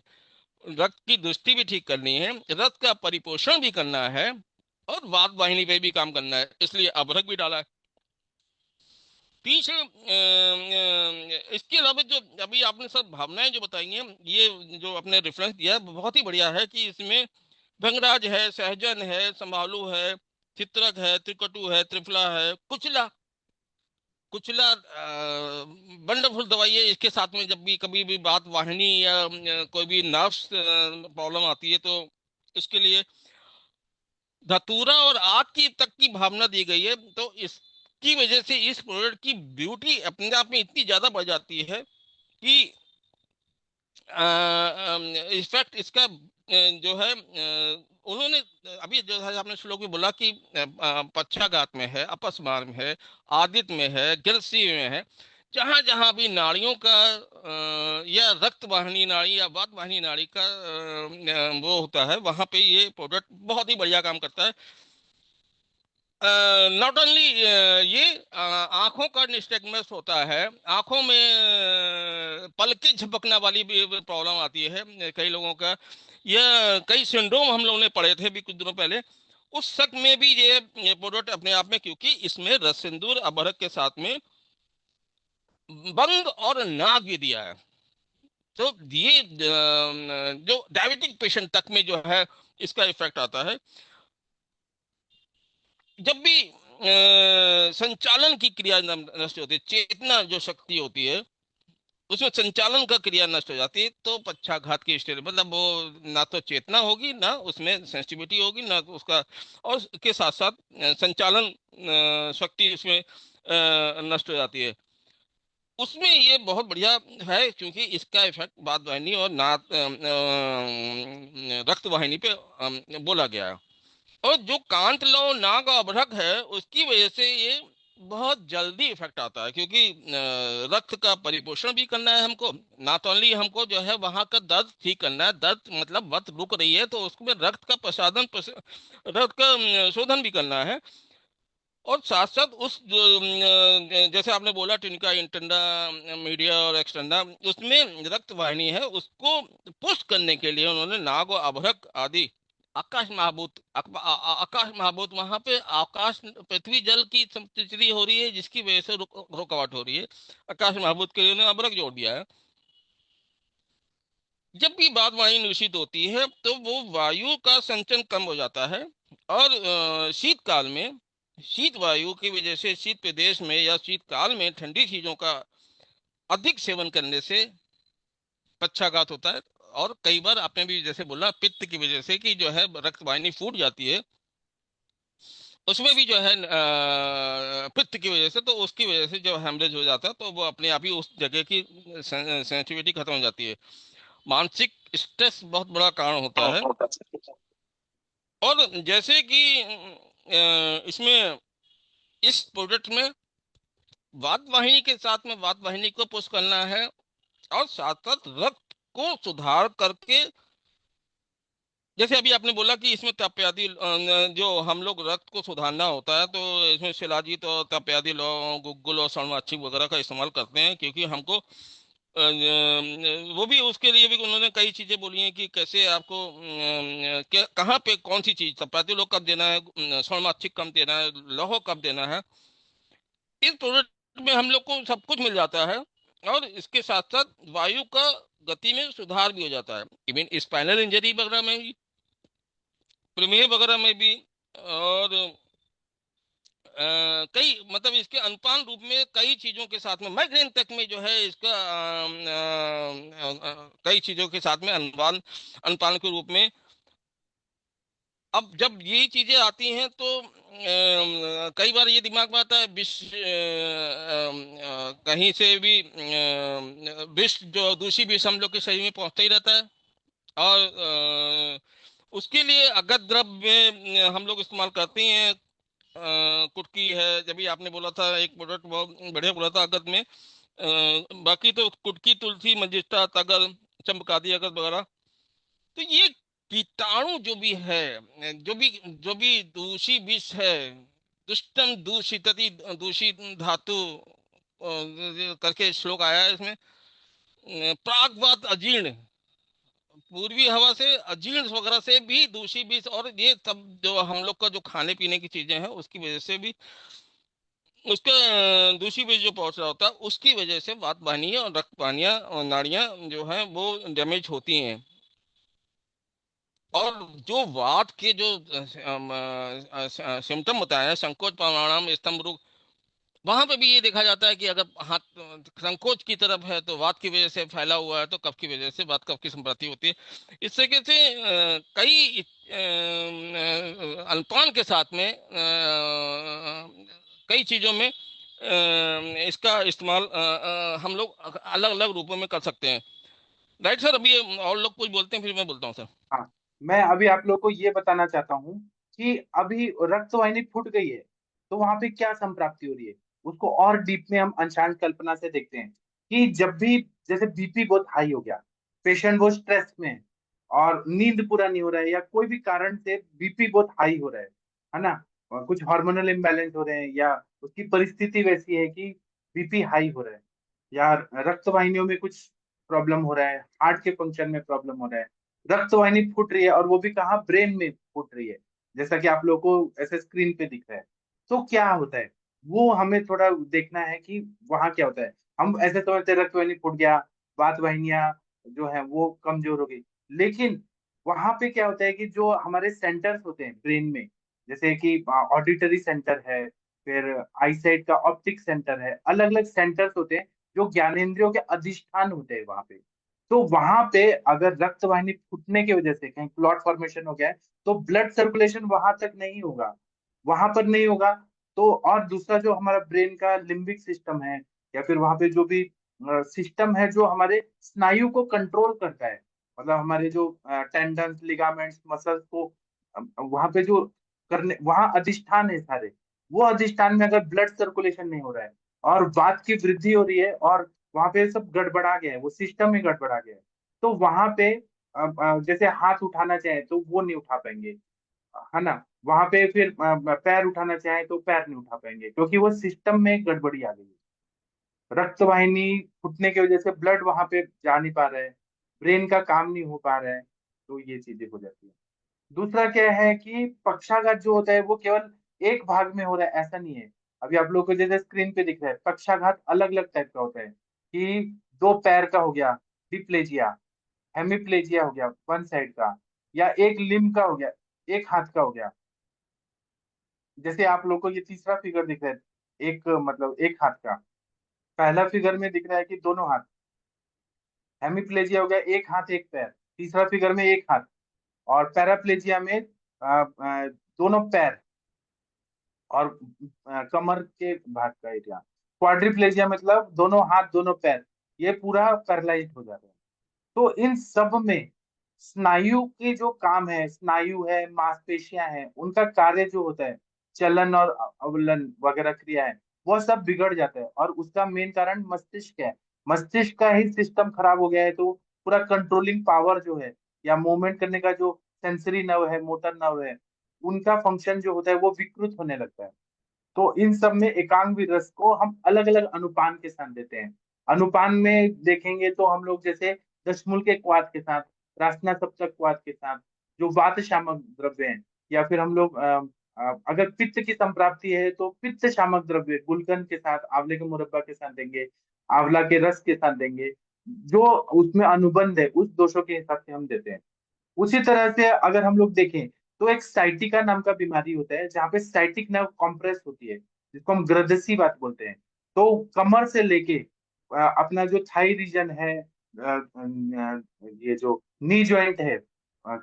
रक्त की दृष्टि भी ठीक करनी है, रक्त का परिपोषण भी करना है, और वात वाहिनी पे भी काम करना है, इसलिए अभ्रक भी डाला है। पीछे इसके अलावा जो अभी आपने सब भावनाएं जो बताई हैं, ये जो आपने रेफरेंस दिया है बहुत ही बढ़िया है, कि इसमें भंगराज है, सहजन है, संभालू है, चित्रक है, त्रिकटु है, त्रिफला है, कुचला। कुचला वंडरफुल दवाई है। इसके साथ में जब भी कभी भी बात वाहिनी या कोई भी नर्व्स प्रॉब्लम आती है तो इसके लिए धतूरा और आग की तक की भावना दी गई है। तो इसकी वजह से इस प्रोडक्ट की ब्यूटी अपने आप में इतनी ज्यादा बढ़ जाती है कि इफेक्ट इसका जो है उन्होंने अभी जो है आपने श्लोक में बोला कि पक्षाघात में है, अपस्मार में है, आदित में है, गिरसी में है, जहां जहां भी नाड़ियों का या रक्त वाहिनी नाड़ी या वात वाहिनी नाड़ी का वो होता है, वहां पे ये प्रोडक्ट बहुत ही बढ़िया काम करता है। नॉट ओनली ये आंखों का निस्टेगमस होता है, आंखों में पलके झपकना वाली भी प्रॉब्लम आती है कई लोगों का, यह कई सिंड्रोम हम लोगों ने पढ़े थे भी कुछ दिनों पहले, उस शक में भी ये प्रोडक्ट अपने आप में, क्योंकि इसमें रस सिंदूर अभरक के साथ में बंग और नाग भी दिया है। तो ये जो डायबिटिक पेशेंट तक में जो है इसका इफेक्ट आता है। जब भी संचालन की क्रिया नष्ट होती है, चेतना जो शक्ति होती है उसमें संचालन का क्रिया नष्ट हो जाती है, तो पक्षाघात की स्थिति, मतलब वो ना तो चेतना होगी, ना उसमें सेंसिटिविटी होगी, ना उसका, और उसके साथ साथ संचालन शक्ति उसमें नष्ट हो जाती है। उसमें ये बहुत बढ़िया है, क्योंकि इसका इफेक्ट वात वाहिनी और रक्त वाहिनी पे बोला गया है। और जो कांत लौ नाग अभ्रक है उसकी वजह से ये बहुत जल्दी इफेक्ट आता है, क्योंकि रक्त का परिपोषण भी करना है हमको, नॉट ओनली हमको जो है वहां का दर्द ठीक करना है, दर्द मतलब वक्त रुक रही है तो उसमें रक्त का रक्त का शोधन भी करना है। और साथ साथ उस जैसे आपने बोला टिनिका इंटंडा मीडिया और एक्सटेंडा, उसमें रक्त वाहिनी है, उसको पुष्ट करने के लिए उन्होंने नाग और अभ्रक आदि आकाश महाभूत आकाश महाभूत, वहां पे आकाश पृथ्वी जल की तितली हो रही है, जिसकी वजह से रुकावट हो रही है। आकाश महाभूत के लिए उन्होंने अबरक जोड़ दिया है। जब भी बात वायु दूषित होती है तो वो वायु का संचरण कम हो जाता है, और शीतकाल में शीत वायु की वजह से शीत प्रदेश में या शीतकाल में ठंडी चीजों का अधिक सेवन करने से पक्षाघात होता है। और कई बार आपने भी जैसे बोला पित्त की वजह से कि जो है रक्त वाहिनी फूट जाती है, उसमें भी जो है पित्त की वजह से, तो उसकी वजह से जो हेमरेज हो जाता है तो वो अपने आप ही उस जगह की सेंसिटिविटी खत्म हो जाती है। मानसिक स्ट्रेस बहुत बड़ा कारण होता है। और जैसे कि इसमें इस प्रोडक्ट में वात वाहिनी के साथ में वात वाहिनी को पुश करना है, और साथ साथ रक्त को सुधार करके, जैसे अभी आपने बोला कि इसमें तपेदिक, जो हम लोग रक्त को सुधारना होता है तो इसमें शिलाजीत और तपेदिक लौंग, गुग्गुल और स्वर्णमाक्षी वगैरह का इस्तेमाल करते हैं, क्योंकि हमको वो भी उसके लिए भी उन्होंने कई चीजें बोली हैं कि कैसे आपको कहाँ पे कौन सी चीज तपेदिक लोग कब देना है, स्वर्णमाक्षी कब देना है, लौह कब देना है। इस प्रोडक्ट में हम लोग को सब कुछ मिल जाता है, और इसके साथ साथ वायु का गति में सुधार भी हो जाता है। इवन स्पाइनल इंजरी वगैरह में भी, प्रमेह वगैरह में भी, और कई मतलब इसके अनुपान रूप में कई चीजों के साथ में माइग्रेन तक में जो है इसका कई चीजों के साथ में अनुपान अनुपान के रूप में। अब जब ये चीजें आती हैं तो कई बार ये दिमाग में आता है विष, कहीं से भी विष, जो दूषित विष हम लोग के शरीर में पहुंचता ही रहता है। और उसके लिए अगत द्रव्य में हम लोग इस्तेमाल करते हैं। कुटकी है, जब भी आपने बोला था एक प्रोडक्ट बहुत बढ़िया बोला था अगत में। बाकी तो कुटकी, तुलसी, मंजिष्ठा, तगर, चंपकादि, अगत वगैरह। तो ये कीटाणु जो भी है, जो भी दूषित विष है, दुष्टम दूषितति दूषित धातु करके श्लोक आया है इसमें। प्रागवत अजीर्ण, पूर्वी हवा से अजीर्ण वगैरह से भी दूषित विष, और ये सब जो हम लोग का जो खाने पीने की चीजें हैं उसकी वजह से भी उसका दूषित विष जो पहुंच रहा होता है, उसकी वजह से वात वाहिनियां और रक्त वाहिनियां और नाड़ियां जो हैं वो डैमेज होती हैं। और जो वात के जो सिम्टम बताए हैं, संकोच, प्राणायाम, स्तंभ रोग, वहां पे भी ये देखा जाता है कि अगर हाथ संकोच की तरफ है तो वात की वजह से फैला हुआ है, तो कफ की वजह से वात कफ की संप्राप्ति होती है। इस तरीके से कई अल्पान के साथ में कई चीजों में इसका इस्तेमाल हम लोग अलग अलग रूपों में कर सकते हैं। राइट सर, अभी और लोग कुछ बोलते हैं फिर मैं बोलता हूँ सर। हाँ, मैं अभी आप लोग को ये बताना चाहता हूँ कि अभी रक्त वाहिनी फूट गई है तो वहां पे क्या संप्राप्ति हो रही है, उसको और डीप में हम अंशांश कल्पना से देखते हैं। कि जब भी जैसे बीपी बहुत हाई हो गया, पेशेंट बहुत स्ट्रेस में है और नींद पूरा नहीं हो रहा है, या कोई भी कारण से बीपी बहुत हाई हो रहा है ना, और कुछ हार्मोनल इम्बैलेंस हो रहे हैं, या उसकी परिस्थिति वैसी है कि बीपी हाई हो रहा है, या रक्त वाहिनियों में कुछ प्रॉब्लम हो रहा है, हार्ट के फंक्शन में प्रॉब्लम हो रहा है, रक्त वाहिनी फूट रही है, और वो भी कहाँ, ब्रेन में फूट रही है, जैसा कि आप लोगों को ऐसे स्क्रीन पे दिख रहा है। तो क्या होता है, वो हमें थोड़ा देखना है कि वहां क्या होता है। हम ऐसे समझते हैं रक्त वाहिनी फूट गया, वात वाहिनियां जो है वो कमजोर हो गई, लेकिन वहां पे क्या होता है कि जो हमारे सेंटर्स होते हैं ब्रेन में, जैसे कि ऑडिटरी सेंटर है, फिर आईसाइट का ऑप्टिक सेंटर है, अलग अलग सेंटर्स होते हैं जो ज्ञानेंद्रियों के अधिष्ठान होते हैं वहां पे। तो वहां पे अगर रक्त वाहिनी फूटने की वजह से कहीं क्लॉट फॉर्मेशन हो गया है, तो ब्लड सर्कुलेशन वहां तक नहीं होगा, वहां पर नहीं होगा। तो और दूसरा जो हमारा ब्रेन का लिम्बिक सिस्टम है, या फिर वहां पे जो भी सिस्टम है जो हमारे स्नायु को कंट्रोल करता है, मतलब हमारे जो टेंडन्स, लिगामेंट्स, मसल्स को वहां पे जो करने, वहां अधिष्ठान है सारे, वो अधिष्ठान में अगर ब्लड सर्कुलेशन नहीं हो रहा है और वात की वृद्धि हो रही है, और वहां पे सब गड़बड़ा गया है, वो सिस्टम ही गड़बड़ा गया है, तो वहां पे जैसे हाथ उठाना चाहे तो वो नहीं उठा पाएंगे, है ना। वहां पे फिर पैर उठाना चाहे तो पैर नहीं उठा पाएंगे, क्योंकि वो सिस्टम में गड़बड़ी आ गई है। रक्त वाहिनी फूटने की वजह से ब्लड वहां पे जा नहीं पा रहा है, ब्रेन का काम नहीं हो पा रहा है, तो ये चीजें हो जाती है। दूसरा क्या है कि पक्षाघात जो होता है वो केवल एक भाग में हो रहा है ऐसा नहीं है। अभी आप लोग को जैसे स्क्रीन पे दिख रहा है, पक्षाघात अलग अलग टाइप का होता है कि दो पैर का हो गया डिप्लेजिया, हेमिप्लेजिया हो गया वन साइड का, या एक लिम्ब का हो गया, एक हाथ का हो गया। जैसे आप लोग को ये तीसरा फिगर दिख रहा है, एक मतलब एक हाथ का। पहला फिगर में दिख रहा है कि दोनों हाथ, हेमिप्लेजिया हो गया एक हाथ एक पैर। तीसरा फिगर में एक हाथ। और पैराप्लेजिया में दोनों पैर और कमर के भाग का एरिया। क्वाड्रिप्लेजिया मतलब दोनों हाथ दोनों पैर, ये पूरा पैरालाइज हो जाता है। तो इन सब में स्नायु के जो काम है, स्नायु है, मांसपेशियां हैं, उनका कार्य जो होता है, चलन और अवलन वगैरह क्रिया है, वह सब बिगड़ जाता है। और उसका मेन कारण मस्तिष्क है। मस्तिष्क का ही सिस्टम खराब हो गया है तो पूरा कंट्रोलिंग पावर जो है, या मूवमेंट करने का जो सेंसरी नर्व है, मोटर नर्व है, उनका फंक्शन जो होता है वो विकृत होने लगता है। तो इन सब में एकांग रस को हम अलग अलग अनुपान के साथ देते हैं। अनुपान में देखेंगे तो हम लोग जैसे दशमूल के क्वाथ के साथ, रासना सप्तक क्वाथ के साथ, जो वात शामक द्रव्य हैं, या फिर हम लोग अगर पित्त की संप्राप्ति है तो पित्त शामक द्रव्य गुलकंद के साथ, आंवले के मुरब्बा के साथ देंगे, आंवला के रस के साथ देंगे। जो उसमें अनुबंध है उस दोषों के हिसाब से हम देते हैं। उसी तरह से अगर हम लोग देखें तो एक साइटिका नाम का बीमारी होता है जहाँ पे साइटिक नर्व कॉम्प्रेस होती है, जिसको हम ग्रदसी बात बोलते हैं। तो कमर से लेके अपना जो थाई रीजन है, ये जो नी जॉइंट है, अ,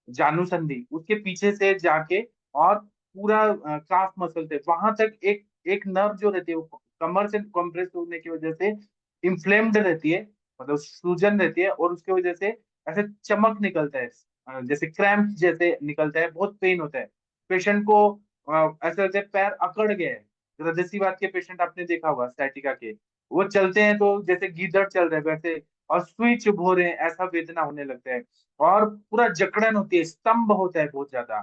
जानु संधि, उसके पीछे से जाके और पूरा काफ मसल से वहां तक एक एक नर्व जो रहती है वो कमर से कॉम्प्रेस होने की वजह से इंफ्लेम्ड रहती है, मतलब सूजन रहती है, और उसकी वजह से ऐसे चमक निकलता है, जैसे क्रैम्प जैसे निकलता है, बहुत पेन होता है पेशेंट को। ऐसा लगता है पैर अकड़ गए हैं। हृदयवात के पेशेंट आपने देखा होगा sciatica के, वो चलते हैं तो जैसे गीदड़ चल रहे हैं वैसे, और सुई चुभ हो रहे हैं ऐसा वेदना होने लगता है, और पूरा जकड़न होती है, स्तंभ होता है बहुत ज्यादा।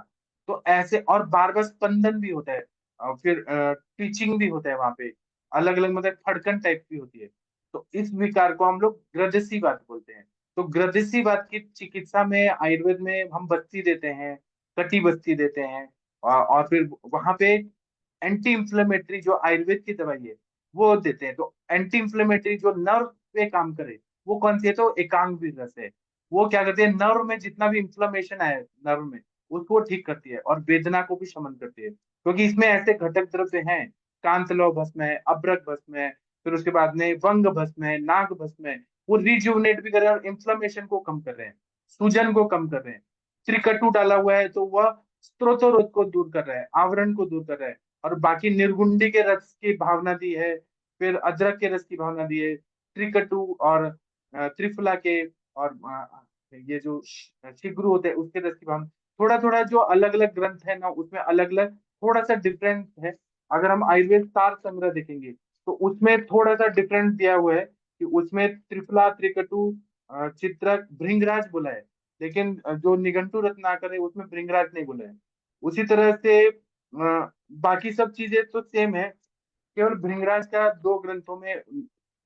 तो ऐसे और बार बार स्पंदन भी होता है, और फिर टीचिंग भी होता है वहां पे, अलग अलग मतलब फड़कन टाइप की होती है। तो इस विकार को हम लोग ग्रदसीवात बोलते हैं। तो ग्रदसीवात की चिकित्सा में आयुर्वेद में हम बस्ती देते हैं, कटी बस्ती देते हैं, और फिर वहां पे एंटी इंफ्लेमेटरी जो आयुर्वेद की दवाई है वो देते हैं। तो एंटी इंफ्लेमेटरी जो नर्व पे काम करे वो कौन सी है, तो एकांग रस है। वो क्या करती है, नर्व में जितना भी इंफ्लेमेशन है नर्व में, उसको ठीक करती है और वेदना को भी शमन करती है, क्योंकि इसमें ऐसे घटक द्रव्य हैं, कांतलौ भस्म है, अभ्रक भस्म है, फिर उसके बाद में वंग भस्म है, नाग भस्म है। वो रिजुवनेट भी कर रहे हैं और इन्फ्लेमेशन को कम कर रहे हैं, सूजन को कम कर रहे हैं। त्रिकटु डाला हुआ है तो वह स्त्रोतरोध को दूर कर रहा है, आवरण को दूर कर रहा है। और बाकी निर्गुंडी के रस की भावना दी है, फिर अदरक के रस की भावना दी है, त्रिकटु और त्रिफला के, और ये जो शिग्रु होते हैं उसके रस की भावना। थोड़ा थोड़ा जो अलग अलग ग्रंथ है ना उसमें अलग अलग थोड़ा सा डिफरेंस है। अगर हम आयुर्वेद सार संग्रह देखेंगे तो उसमें थोड़ा सा डिफरेंस दिया हुआ है कि उसमें त्रिफला, त्रिकटु, चित्रक, भृंगराज बोला है, लेकिन जो निघंटु रत्नाकर है उसमें भृंगराज नहीं बोला है। उसी तरह से बाकी सब चीजें तो सेम है, केवल भृंगराज का दो ग्रंथों में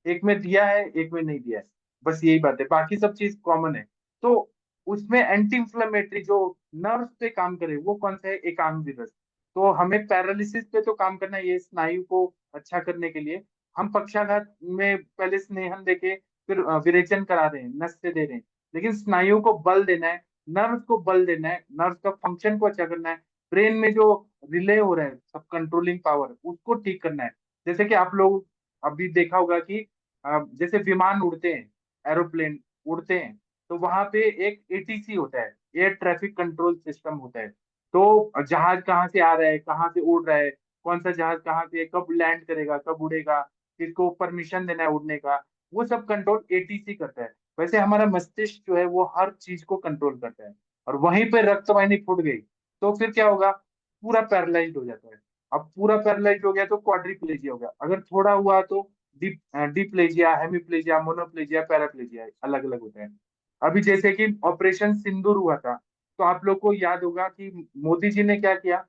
एक में दिया है एक में नहीं दिया है, बस यही बात है, बाकी सब चीज कॉमन है। तो उसमें एंटी इंफ्लेमेटरी जो नर्व पे काम करे वो कौन सा है, एकांग विरस। तो हमें पैरालिसिस पे तो काम करना है, ये स्नायु को अच्छा करने के लिए। हम पक्षाघात में पहले स्नेहन देके फिर विरेचन करा रहे हैं, नस से दे रहे हैं, लेकिन स्नायु को बल देना है, नर्व को बल देना है, नर्व का फंक्शन को अच्छा करना है, ब्रेन में जो रिले हो रहा है सब कंट्रोलिंग पावर उसको ठीक करना है। जैसे कि आप लोग अभी देखा होगा कि जैसे विमान उड़ते हैं, एरोप्लेन उड़ते हैं, तो वहां पे एक एटीसी होता है, एयर ट्रैफिक कंट्रोल सिस्टम होता है। तो जहाज कहाँ से आ रहा है, कहाँ से उड़ रहा है, कौन सा जहाज कहाँ से कब लैंड करेगा, कब उड़ेगा, किसको परमिशन देना है उड़ने का, वो सब कंट्रोल एटीसी करता है। वैसे हमारा मस्तिष्क जो है वो हर चीज को कंट्रोल करता है। और वहीं पे रक्त वाहिनी फूट गई तो फिर क्या होगा, पूरा पैरालाइज्ड हो जाता है। अब पूरा पैरालाइज्ड हो गया तो क्वाड्रिप्लेजिया हो गया, अगर थोड़ा हुआ तो डिप्लेजिया, हेमिप्लेजिया, मोनोप्लेजिया, पैराप्लेजिया अलग अलग होते हैं। अभी जैसे कि ऑपरेशन सिंदूर हुआ था, तो आप लोग को याद होगा कि मोदी जी ने क्या किया,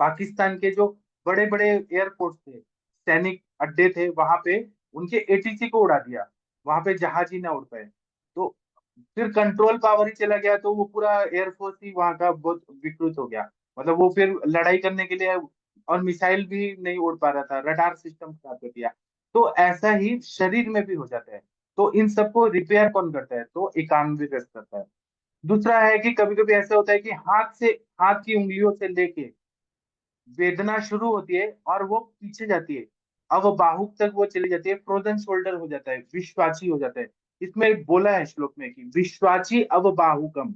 पाकिस्तान के जो बड़े बड़े एयरपोर्ट थे, सैनिक अड्डे थे, वहां पे उनके एटीसी को उड़ा दिया, वहां पे जहाज ही ना उड़ पाए। तो फिर कंट्रोल पावर ही चला गया तो वो पूरा एयरफोर्स ही वहां का बहुत विकृत हो गया। मतलब वो फिर लड़ाई करने के लिए, और मिसाइल भी नहीं उड़ पा रहा था, रडार सिस्टम खराब कर दिया। तो ऐसा ही शरीर में भी हो जाता है। तो इन सबको रिपेयर कौन करता है? तो एकांग भी करता है। दूसरा है कि कभी कभी ऐसा होता है कि हाथ की उंगलियों से लेके वेदना शुरू होती है और वो पीछे जाती है, अब वो बाहु तक वो चली जाती है, फ्रोजन शोल्डर हो जाता है, विश्वाची हो जाता है। इसमें बोला है श्लोक में कि विश्वाची अवबाहुकम,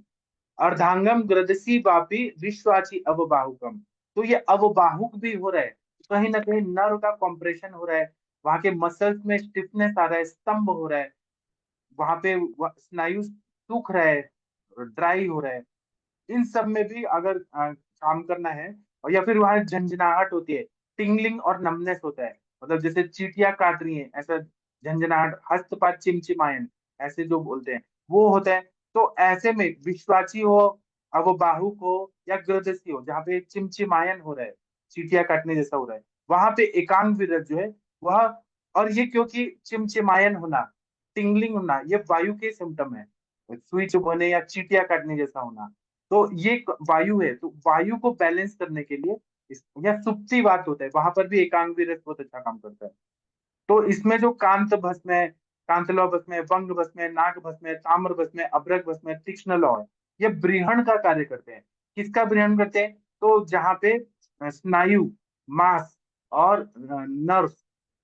अर्धांगम ग्रदसी वापी विश्वाची अवबाहुकम। तो ये अवबाहुक भी हो रहा है, कहीं ना कहीं नर्व का कॉम्प्रेशन हो रहा है, वहां के मसल्स में स्टिफनेस आ रहा है, स्तंभ हो रहा है, वहां पे स्नायु सूख रहा है, ड्राई हो रहा है। इन सब में भी अगर काम करना है, और या फिर वहां झंझनाहट होती है, टिंगलिंग और नमनेस होता है, मतलब जैसे चींटियां काट रही हैं ऐसा झंझनाहट, हस्तपात चिमचिमायन ऐसे जो बोलते हैं वो होता है। तो ऐसे में विश्वाची हो, अब वो बाहुक हो या ग्रदसी हो, जहाँ पे चिमचिमायन हो रहा है, चींटियां काटने जैसा हो रहा है, वहां पे एकांग विरत जो है वह, और ये क्योंकि चिमचिमायन होना, टिंगलिंग होना, ये वायु के सिम्टम है, सुई चुभने या चींटियां काटने जैसा होना। तो ये एक वायु है, तो वायु को बैलेंस करने के लिए या सुप्ति बात होता है, वहां पर भी एकांग विरत बहुत अच्छा काम करता है। तो इसमें जो कांत भस्म है, कांतलौ भस्म है, वंग भस्म है, नाग भस्म है, ताम्र भस्म है, अभ्रक भस्म है, तीक्ष्ण लौ है, ये ब्रीहण का कार्य करते हैं। किसका ब्रीहण करते हैं? तो जहाँ पे स्नायु, मांस और नर्व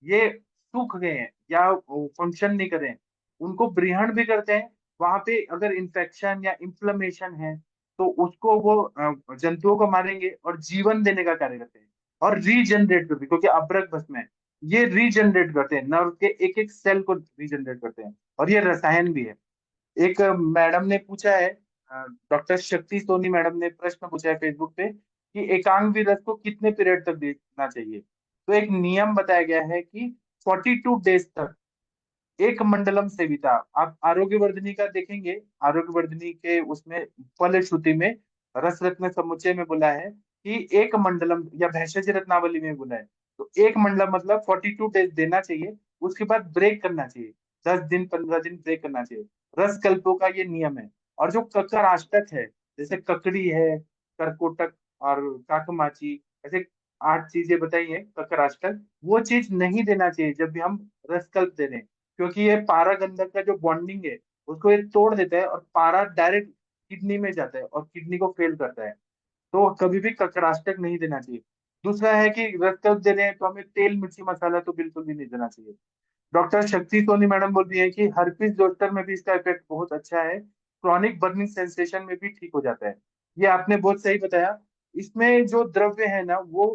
ये सूख गए हैं या फंक्शन नहीं कर रहे हैं, उनको ब्रीहण भी करते हैं। वहां पे अगर इन्फेक्शन या इन्फ्लेमेशन है तो उसको वो जंतुओं को मारेंगे और जीवन देने का कार्य करते हैं। और रीजनरेट करते हैं, क्योंकि अभ्रक भस्म है, ये रीजनरेट करते हैं, नर्व के एक एक सेल को रीजनरेट करते हैं, और ये रसायन भी है। एक मैडम ने पूछा है, डॉक्टर शक्ति सोनी मैडम ने प्रश्न पूछा है फेसबुक पे कि एकांग विरत को कितने पीरियड तक देना चाहिए। तो एक नियम बताया गया है कि 42 डेज तक एक मंडलम सेविता। आप आरोग्यवर्धिनी का देखेंगे, आरोग्यवर्धिनी के उसमें फलश्रुति में रस रत्न समुच्चय में बोला है कि एक मंडलम, या भैषज रत्नावली में बोला है, तो एक मंडलम मतलब 42 डेज देना चाहिए, उसके बाद ब्रेक करना चाहिए, 10 दिन 15 दिन ब्रेक करना चाहिए। रस कल्पों का ये नियम है। और जो ककराष्टक है, जैसे ककड़ी है, करकोटक और काकमाची, ऐसे 8 चीजें बताई है ककराष्टक, वो चीज नहीं देना चाहिए जब भी हम रसकल्प दे रहे हैं, क्योंकि ये पारा गंधक का जो बॉन्डिंग है उसको ये तोड़ देता है, और पारा डायरेक्ट किडनी में जाता है और किडनी को फेल करता है। तो कभी भी ककराष्टक नहीं देना चाहिए। दूसरा है कि रसकल्प दे रहे हैं तो हमें तेल मिर्ची मसाला तो बिल्कुल भी नहीं देना चाहिए। डॉक्टर शक्ति सोनी मैडम बोल रही है कि हर्पीस जोस्टर में भी इसका इफेक्ट बहुत अच्छा है, क्रॉनिक बर्निंग सेंसेशन में भी ठीक हो जाता है। ये आपने बहुत सही बताया। इसमें जो द्रव्य है ना वो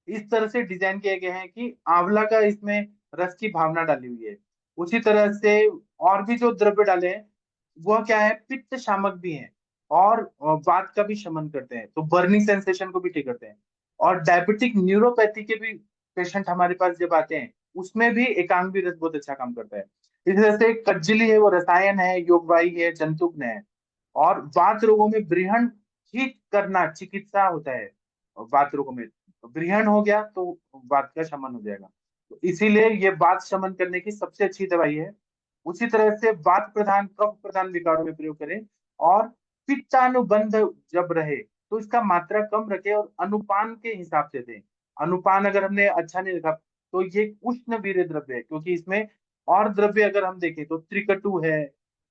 इस तरह से डिजाइन किए गए हैं कि आंवला का इसमें रस की भावना डाली हुई है। उसी तरह से और भी जो द्रव्य डाले हैं वह क्या है, पित्त शामक भी हैं, और वात का भी शमन करते हैं, तो बर्निंग सेंसेशन को भी ठीक करते हैं। और डायबिटिक न्यूरोपैथी के भी पेशेंट हमारे पास जब आते हैं उसमें भी एकांग भी रस बहुत अच्छा काम करता है। इस तरह से कज्जली है, वो रसायन है, योगवाही है, जंतुग्न है। और वात रोगों में ब्रीहण ठीक करना चिकित्सा होता है। वात रोगों में ब्रीहण हो गया तो वात का शमन हो जाएगा, तो इसीलिए ये वात शमन करने की सबसे अच्छी दवाई है। उसी तरह से वात प्रधान कफ प्रधान विकारों में प्रयोग करें। और पित्तानुबंध जब रहे तो इसका मात्रा कम रखें और अनुपान के हिसाब से दें। अनुपान अगर हमने अच्छा नहीं रखा तो ये उष्ण वीर्य द्रव्य है, क्योंकि इसमें और द्रव्य अगर हम देखें तो त्रिकटु है,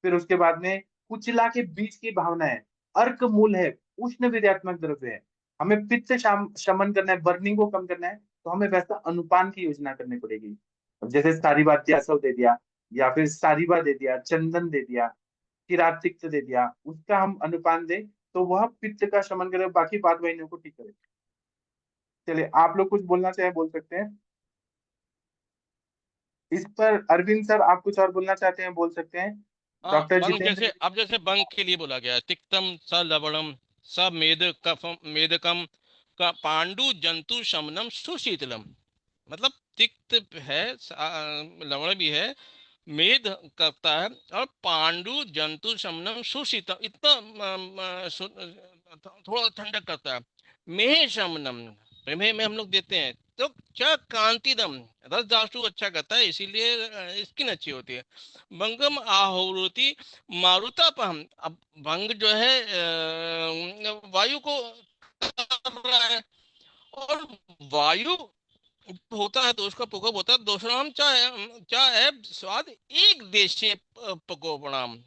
फिर उसके बाद में कुचिला के बीच की भावना है, अर्क मूल है, उष्ण वीर्यात्मक द्रव्य है। हमें पित्त शमन करना है, बर्निंग को कम करना है, तो हमें वैसा अनुपान की योजना करनी पड़ेगी। अब जैसे सारीबात्यासव दे दिया, या फिर सारीबा दे दिया, चंदन दे दिया, किरातिक्त दे दिया, उसका हम अनुपान दें तो वह पित्त का शमन करे, बाकी बात वाहिनियों को ठीक करे। चलिए आप लोग कुछ बोलना चाहे बोल सकते हैं इस पर। अरविंद सर आप कुछ और बोलना चाहते हैं बोल सकते हैं। हाँ, डॉक्टर बंग जितेंद्र जैसे, जी। अब जैसे बंग के लिए बोला गया है, तिक्तम स लवणम स मेद कफम मेदकम का पांडु जंतु शमनम सुशीतलम। मतलब तिक्त है, लवण भी है, मेद करता है, और पांडु जंतु शमनम सुशीतम, इतना थोड़ा ठंडक करता है। मेह शमनम, प्रमेय में हम लोग देते हैं। तो च कांतिदम, रस धातु अच्छा करता है, इसीलिए स्किन अच्छी होती है। भंगम आहुति मारुतापहम, अब भंग जो है वायु को कर रहा है, और वायु होता है तो उसका प्रकोप होता है। दूसरा चाहे चाहे स्वाद एक देशीय प्रकोपणाम,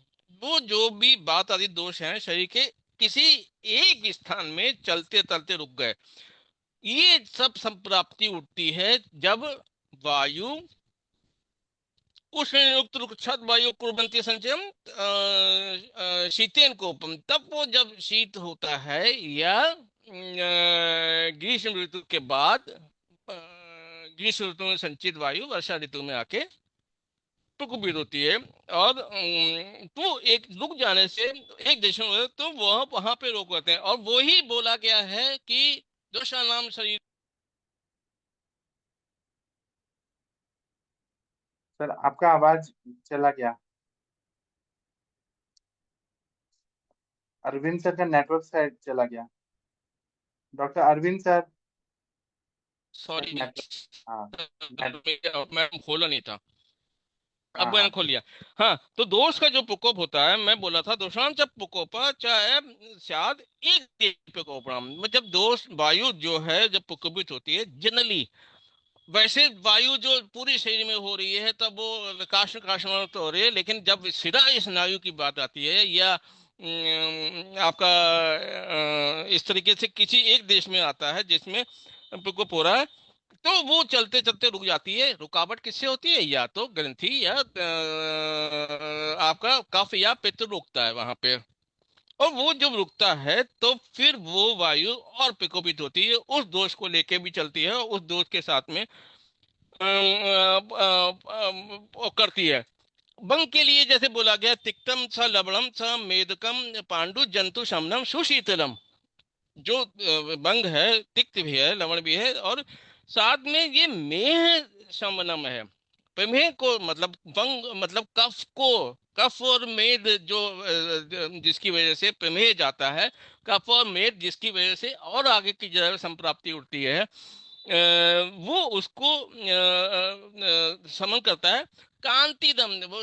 वो जो भी बात आदि दोष हैं शरीर के किसी एक स्थान में चलते चलते रुक गए, ये सब संप्राप्ति उठती है जब वायु उष्ण युक्त रुक्षात वायु कुर्बंती संचयम शीतेन कोपम, तब वो जब शीत होता है या ग्रीष्म ऋतु के बाद ग्रीष्म ऋतु में संचित वायु वर्षा ऋतु में आके प्रकुपित होती है। और तो एक रुक जाने से एक देश में तो वह वहां पे रोक लेते हैं, और वही बोला गया है कि दोषा नाम शरीर। सर आपका आवाज चला गया। अरविंद सर का नेटवर्क शायद चला गया। डॉक्टर अरविंद सर, शायद सॉरी, नेटवर्क। हाँ। नेट मैडम खोला नहीं था, हाँ अब मैंने हाँ। खोल लिया। हाँ, तो दोष का जो प्रकोप होता है, मैं बोला था दोषांच प्रकोप चाहे शायद एक देश प्रकोप, जब दोष वायु जो है जब प्रकोपित होती है जनरली, वैसे वायु जो पूरी शरीर में हो रही है तब वो काष्ण काष्ण तो हो रही है, लेकिन जब शिरा स्नायु की बात आती है या आपका इस तरीके से किसी एक देश में आता है जिसमें प्रकोप हो रहा है, तो वो चलते चलते रुक जाती है। रुकावट किससे होती है? या तो ग्रंथि या आपका कफ या पित्त रुकता है वहां पे, और वो जब रुकता है तो फिर वो वायु और प्रकोपित होती है, उस दोष को लेके भी चलती है, और उस दोष के साथ में करती है। बंग के लिए जैसे बोला गया तिक्तम स लवणम स मेदकम पांडु जंतु शमनम सुशीतलम, जो बंग है तिक्त भी है लवण भी है, और साथ में ये मेह शमनम है। प्रमेह को मतलब बंग मतलब कफ को, कफ और मेद जो जिसकी वजह से प्रमेह जाता है, कफ और मेद जिसकी वजह से और आगे की जो संप्राप्ति उठती है, वो उसको समन करता है। कांति दम, वो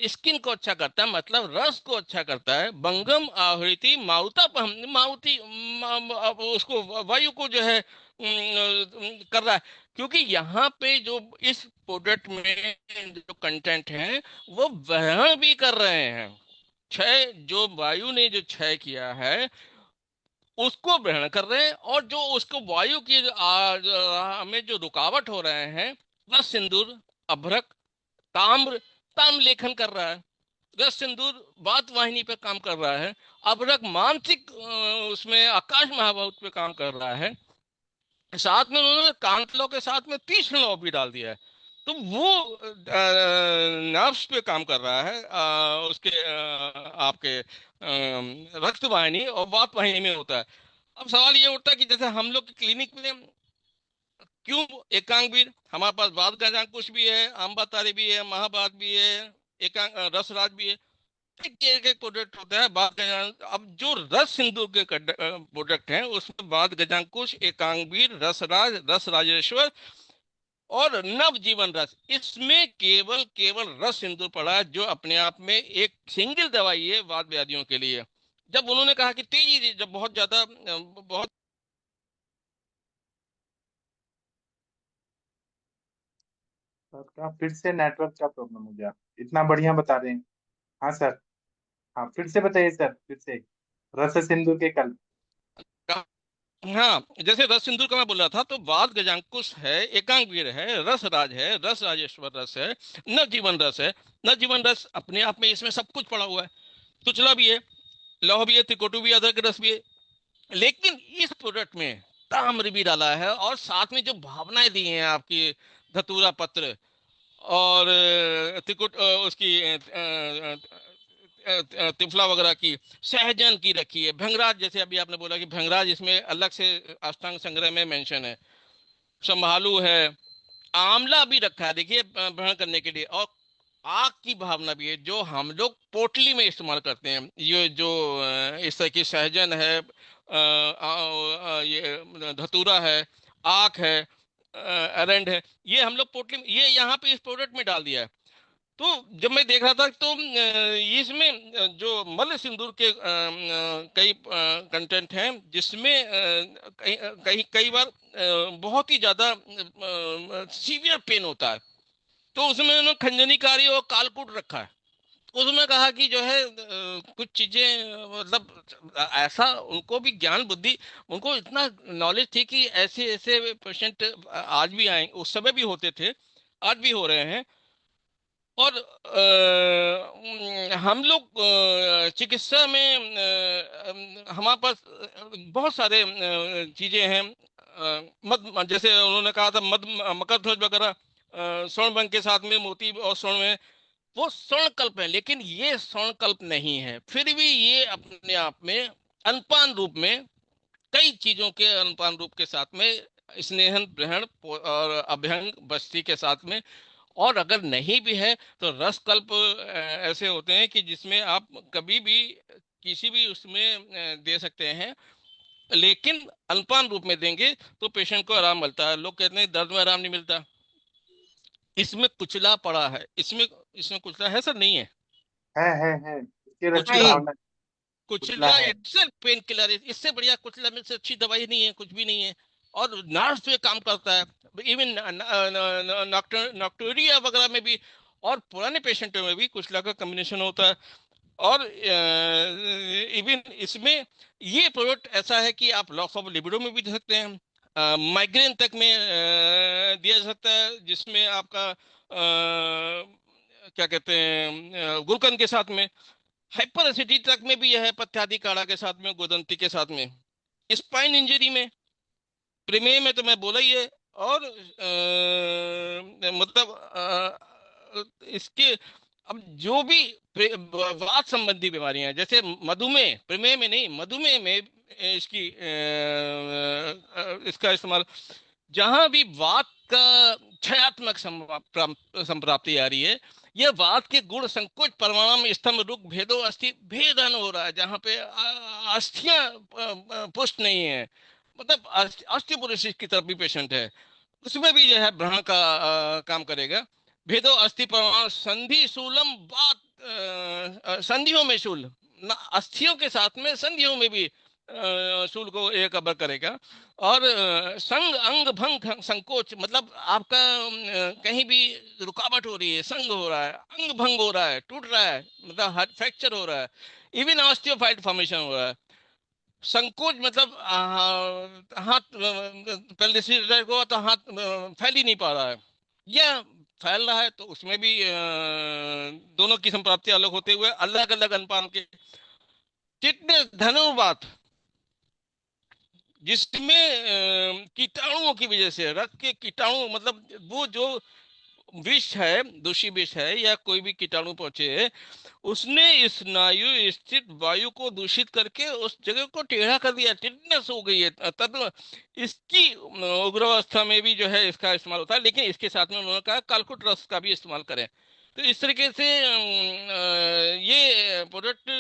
स्किन को अच्छा करता है, मतलब रस को अच्छा करता है। बंगम आहृति मारुता, मारुति उसको वायु को जो है कर रहा है, क्योंकि यहाँ पे जो इस प्रोडक्ट में जो कंटेंट है वो वहन भी कर रहे हैं। क्षय जो वायु ने जो क्षय किया है उसको ग्रहण कर रहे हैं, और जो उसको वायु की में जो रुकावट हो रहे हैं, रस सिंदूर अभ्रक ताम्र, ताम्र लेखन कर रहा है। रस सिंदूर बात वाहिनी पे काम कर रहा है। अभ्रक मानसिक उसमें आकाश महाभूत पे काम कर रहा है। साथ में उन्होंने कांतलों के साथ में तीक्ष्ण लौ भी डाल दिया है। तो वो नर्व्स पे काम कर रहा है, उसके आपके रक्त वाहिनी और वात वाहिनी में होता है। अब सवाल ये उठता है कि जैसे हम लोग की क्लिनिक में क्यों एकांग वीर, हमारे पास बात गजांकुश भी है, अम्बातारी भी है, महाबात भी है, एकांग रसराज भी है। एक एक प्रोडक्ट होता है बात गजांग। अब जो रस सिंधु के प्रोडक्ट हैं उसमें बात गजांकुश, एकांगवीर, रसराज, रस राजेश्वर और नव जीवन रस, इसमें केवल केवल रस सिंदूर पड़ा है, जो अपने आप में एक सिंगल दवाई है वात व्याधियों के लिए। जब उन्होंने कहा कि तेजी जब बहुत ज्यादा बहुत सर का फिर से नेटवर्क का प्रॉब्लम हो गया। इतना बढ़िया बता रहे हैं। हाँ सर। हाँ फिर से बताइए सर, फिर से। रस सिंधु के कल। हाँ, जैसे रस सिंदूर का मैं बोल रहा था, तो वाद गजांकुश है, एकांगवीर है, रस राज है, रस राजेश्वर रस है, नवजीवन रस है। नवजीवन रस अपने आप में इसमें सब कुछ पड़ा हुआ है। सुचला भी है, लौह भी है, त्रिकोटु भी है, अदरक रस भी है। लेकिन इस प्रोडक्ट में ताम्र भी डाला है, और साथ में जो भावनाएं दी हैं आपकी, धतूरा पत्र और त्रिकुट उसकी तिफला वगैरह की, सहजन की रखी है, भंगराज जैसे अभी आपने बोला कि भंगराज इसमें अलग से अष्टांग संग्रह में मेंशन है, संभालू है, आंवला भी रखा है देखिए ग्रहण करने के लिए, और आग की भावना भी है जो हम लोग पोटली में इस्तेमाल करते हैं। ये जो इस तरह की सहजन है, ये धतूरा है, आक है, एरेंड है, ये हम लोग पोटली ये यहाँ पे इस प्रोडक्ट में डाल दिया है। तो जब मैं देख रहा था तो इसमें जो मल्ल सिंदूर के कई कंटेंट हैं जिसमें कई कई कई बार बहुत ही ज्यादा सीवियर पेन होता है, तो उसमें उन्होंने खंजनीकारी और कालकूट रखा है। उसमें कहा कि जो है कुछ चीजें मतलब ऐसा उनको भी ज्ञान बुद्धि, उनको इतना नॉलेज थी कि ऐसे ऐसे पेशेंट आज भी आए, उस समय भी होते थे, आज भी हो रहे हैं। और हम लोग चिकित्सा में हमारे पास बहुत सारे चीजें हैं। मद जैसे उन्होंने कहा था मद मकर ध्वज वगैरह स्वर्ण बंग के साथ में मोती और स्वर्ण में, वो स्वर्ण कल्प है, लेकिन ये स्वर्ण कल्प नहीं है। फिर भी ये अपने आप में अनपान रूप में कई चीजों के अनपान रूप के साथ में स्नेहन ग्रहण और अभ्यंग बस्ती के साथ में, और अगर नहीं भी है तो रस कल्प ऐसे होते हैं कि जिसमें आप कभी भी किसी भी उसमें दे सकते हैं, लेकिन अल्पान रूप में देंगे तो पेशेंट को आराम मिलता है। लोग कहते हैं दर्द में आराम नहीं मिलता, इसमें कुचला पड़ा है, इसमें इसमें कुचला है सर, नहीं है? है इसके रस की कुचला, है। भावना। कुचला कुचला है। इटसेल्फ पेन किलर है, इससे बढ़िया कुचला में से अच्छी दवाई नहीं है, कुछ भी नहीं है। और नर्व पे काम करता है, इवन नॉक्टोरिया वगैरह में भी, और पुराने पेशेंटों में भी कुचला का कॉम्बिनेशन होता है। और इवन इसमें ये प्रोडक्ट ऐसा है कि आप लॉस ऑफ लिबिडो में भी दे सकते हैं, माइग्रेन तक में दिया जा सकता है, जिसमें आपका क्या कहते हैं गुलकंद के साथ में, हाइपर एसिडिटी तक में भी यह है, पथ्यादि काढ़ा के साथ में, गोदंती के साथ में, स्पाइन इंजरी में, प्रमेय में तो मैं बोला ही है। और मतलब इसके अब जो भी वात संबंधी बीमारियां हैं, जैसे मधुमेह, प्रमेय में नहीं, मधुमेह में इसकी इसका इस्तेमाल, जहां भी वात का क्षयात्मक संप्राप्ति आ रही है, यह वात के गुण संकोच परिणाम स्तंभ रुक भेदो अस्थि भेदन हो रहा है, जहां पे अस्थियां पुष्ट नहीं है, मतलब ऑस्टियोपोरोसिस की तरफ भी पेशेंट है, उसमें भी जो है ब्रहण का काम करेगा। भेदो अस्थि परमाणु संधि शूलम बात संधियों में शूल, अस्थियों के साथ में संधियों में भी शूल को ये कवर करेगा। और संग अंग भंग संकोच, मतलब आपका कहीं भी रुकावट हो रही है, संग हो रहा है, अंग भंग हो रहा है, टूट रहा है, मतलब फ्रैक्चर हो रहा है, इवन ऑस्टियोफाइट फॉर्मेशन हो रहा है। संकोच मतलब हाथ पहले से को तो हाथ फैल ही नहीं पा रहा है, या फैल रहा है तो उसमें भी दोनों की संप्राप्ति अलग होते हुए अलग अलग अनुपात के। टिटनेस धनुर्वात, जिसमें कीटाणुओं की वजह से, रक्त के कीटाणु, मतलब वो जो विष है, दूषी विष है या कोई भी कीटाणु पहुंचे, उसने स्नायु स्थित वायु को दूषित करके उस जगह को टेढ़ा कर दिया, टिटनेस हो गई है। तब इसकी उग्र अवस्था में भी जो है इसका इस्तेमाल होता है, लेकिन इसके साथ में उन्होंने कहा कालकुट रस का भी इस्तेमाल करें। तो इस तरीके से ये प्रोडक्ट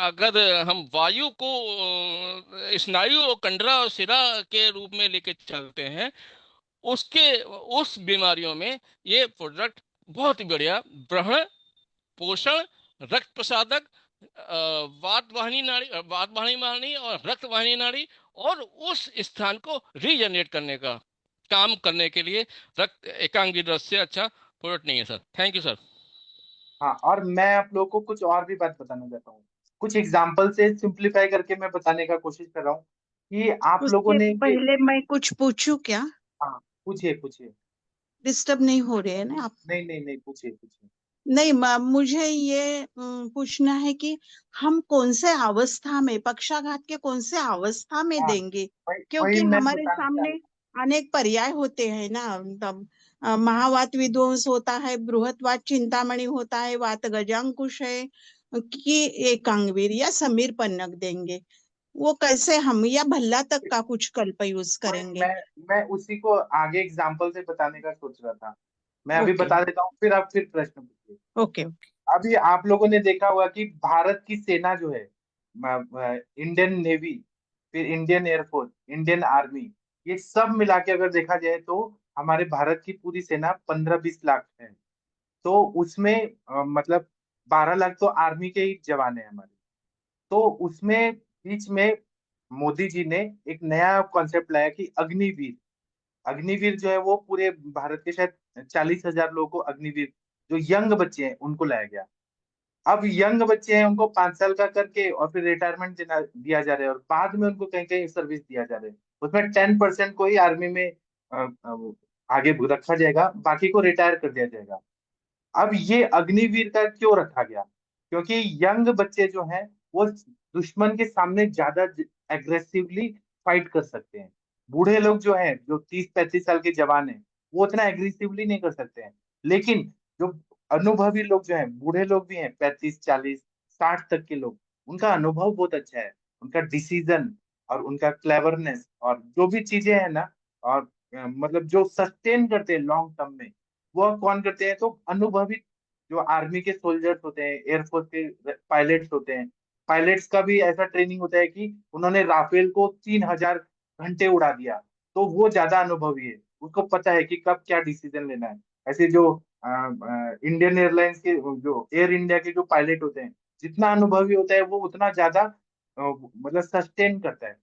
अगर हम वायु को स्नायु और कंडरा और शिरा के रूप में लेके चलते हैं, उसके उस बीमारियों में ये प्रोडक्ट बहुत ही बढ़िया ब्रहण, पोषण, रक्त प्रसादक, वात वाहिनी नाड़ी और रक्त वाहिनी नाड़ी, और उस स्थान को रीजनरेट करने का काम करने के लिए रक्त एकांगी रस से अच्छा प्रोडक्ट नहीं है सर। Thank you sir. हाँ, और मैं आप लोगों को कुछ और भी बात बताना चाहता हूँ। कुछ एग्जाम्पल से सिंप्लीफाई करके मैं बताने का कोशिश कर रहा हूँ कि आप लोगों उससे ने ये। पहले मैं कुछ पूछूं क्या? हाँ, पूछिए पूछिए। डिस्टर्ब नहीं हो रहे हैं ना आप? नहीं नहीं नहीं, पूछिए पूछिए। नहीं, मुझे ये पूछना है कि हम कौन से अवस्था में, पक्षाघात के कौन से अवस्था में हाँ, देंगे? वही क्योंकि मैं हमारे बताना चाह सामने रहा अनेक पर्याय होते हैं ना, तब महावात विध्वंस होता है, बृहत्वात चिंतामणि होता है, वात गजांकुश है, कि एकांगवीर या समीर पन्नग देंगे। वो कैसे हम, या भल्ला तक हूँ। का कुछ कल्प यूज वही करेंगे? मैं उसी को आगे एग्जाम्पल से बताने का सोच रहा था। मैं अभी ओके बता देता हूँ, फिर आप फिर प्रश्न पूछिए। ओके। अभी आप लोगों ने देखा होगा कि भारत की सेना जो है, इंडियन नेवी, फिर इंडियन एयरफोर्स, इंडियन आर्मी, ये सब मिला के अगर देखा जाए तो हमारे भारत की पूरी सेना 15-20 लाख है। तो उसमें मतलब 12 लाख तो आर्मी के ही जवान है हमारे। तो उसमें बीच में मोदी जी ने एक नया कॉन्सेप्ट लाया कि अग्निवीर। अग्निवीर जो है वो पूरे भारत के शायद 40,000 लोगों को अग्निवीर, जो यंग बच्चे हैं उनको लाया गया। अब यंग बच्चे हैं उनको 5 साल का करके और फिर रिटायरमेंट देना दिया जा रहा है, और बाद में उनको कहीं कहीं सर्विस दिया जा रहा है। उसमें 10% को ही आर्मी में आगे रखा जाएगा, बाकी को रिटायर कर दिया जाएगा। अब ये अग्निवीर का क्यों रखा गया? क्योंकि यंग बच्चे जो हैं वो दुश्मन के सामने ज्यादा एग्रेसिवली फाइट कर सकते हैं। बूढ़े लोग जो हैं, जो 30-35 साल के जवान हैं, वो उतना एग्रेसिवली नहीं कर सकते हैं। लेकिन जो अनुभवी लोग जो हैं, बूढ़े लोग भी हैं, 35-40-60 तक के लोग, उनका अनुभव बहुत अच्छा है। उनका डिसीजन और उनका क्लेवरनेस और जो भी चीजें हैं ना, और मतलब जो सस्टेन करते हैं लॉन्ग टर्म में, वो कौन करते हैं? तो अनुभवी जो आर्मी के सोल्जर्स होते हैं, एयरफोर्स के पायलट्स होते हैं। पायलट्स का भी ऐसा ट्रेनिंग होता है कि उन्होंने राफेल को 3,000 घंटे उड़ा दिया, तो वो ज्यादा अनुभवी है, उसको पता है कि कब क्या डिसीजन लेना है। ऐसे जो इंडियन एयरलाइंस के, जो एयर इंडिया के जो पायलट होते हैं, जितना अनुभवी होता है वो उतना ज्यादा मतलब सस्टेन करता है।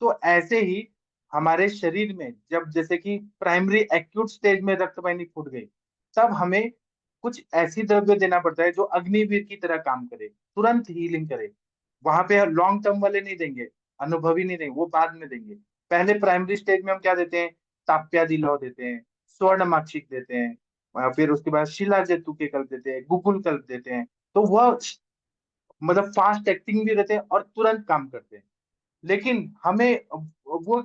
तो ऐसे ही हमारे शरीर में जब जैसे कि प्राइमरी एक्यूट स्टेज में रक्त वाहिनी फूट गई, तब हमें कुछ ऐसी द्रव्य देना पड़ता है जो अग्निवीर की तरह काम करे, तुरंत हीलिंग करे। वहां पे लॉन्ग टर्म वाले नहीं देंगे, अनुभवी नहीं देंगे, वो बाद में देंगे। पहले प्राइमरी स्टेज में हम क्या देते हैं? ताप्यादी लौ देते हैं, स्वर्ण माक्षिक देते हैं, फिर उसके बाद शिला जैतु के कल्प देते हैं, गुगुल कल्प देते हैं। तो वह मतलब फास्ट एक्टिंग भी रहते हैं और तुरंत काम करते हैं। लेकिन हमें वो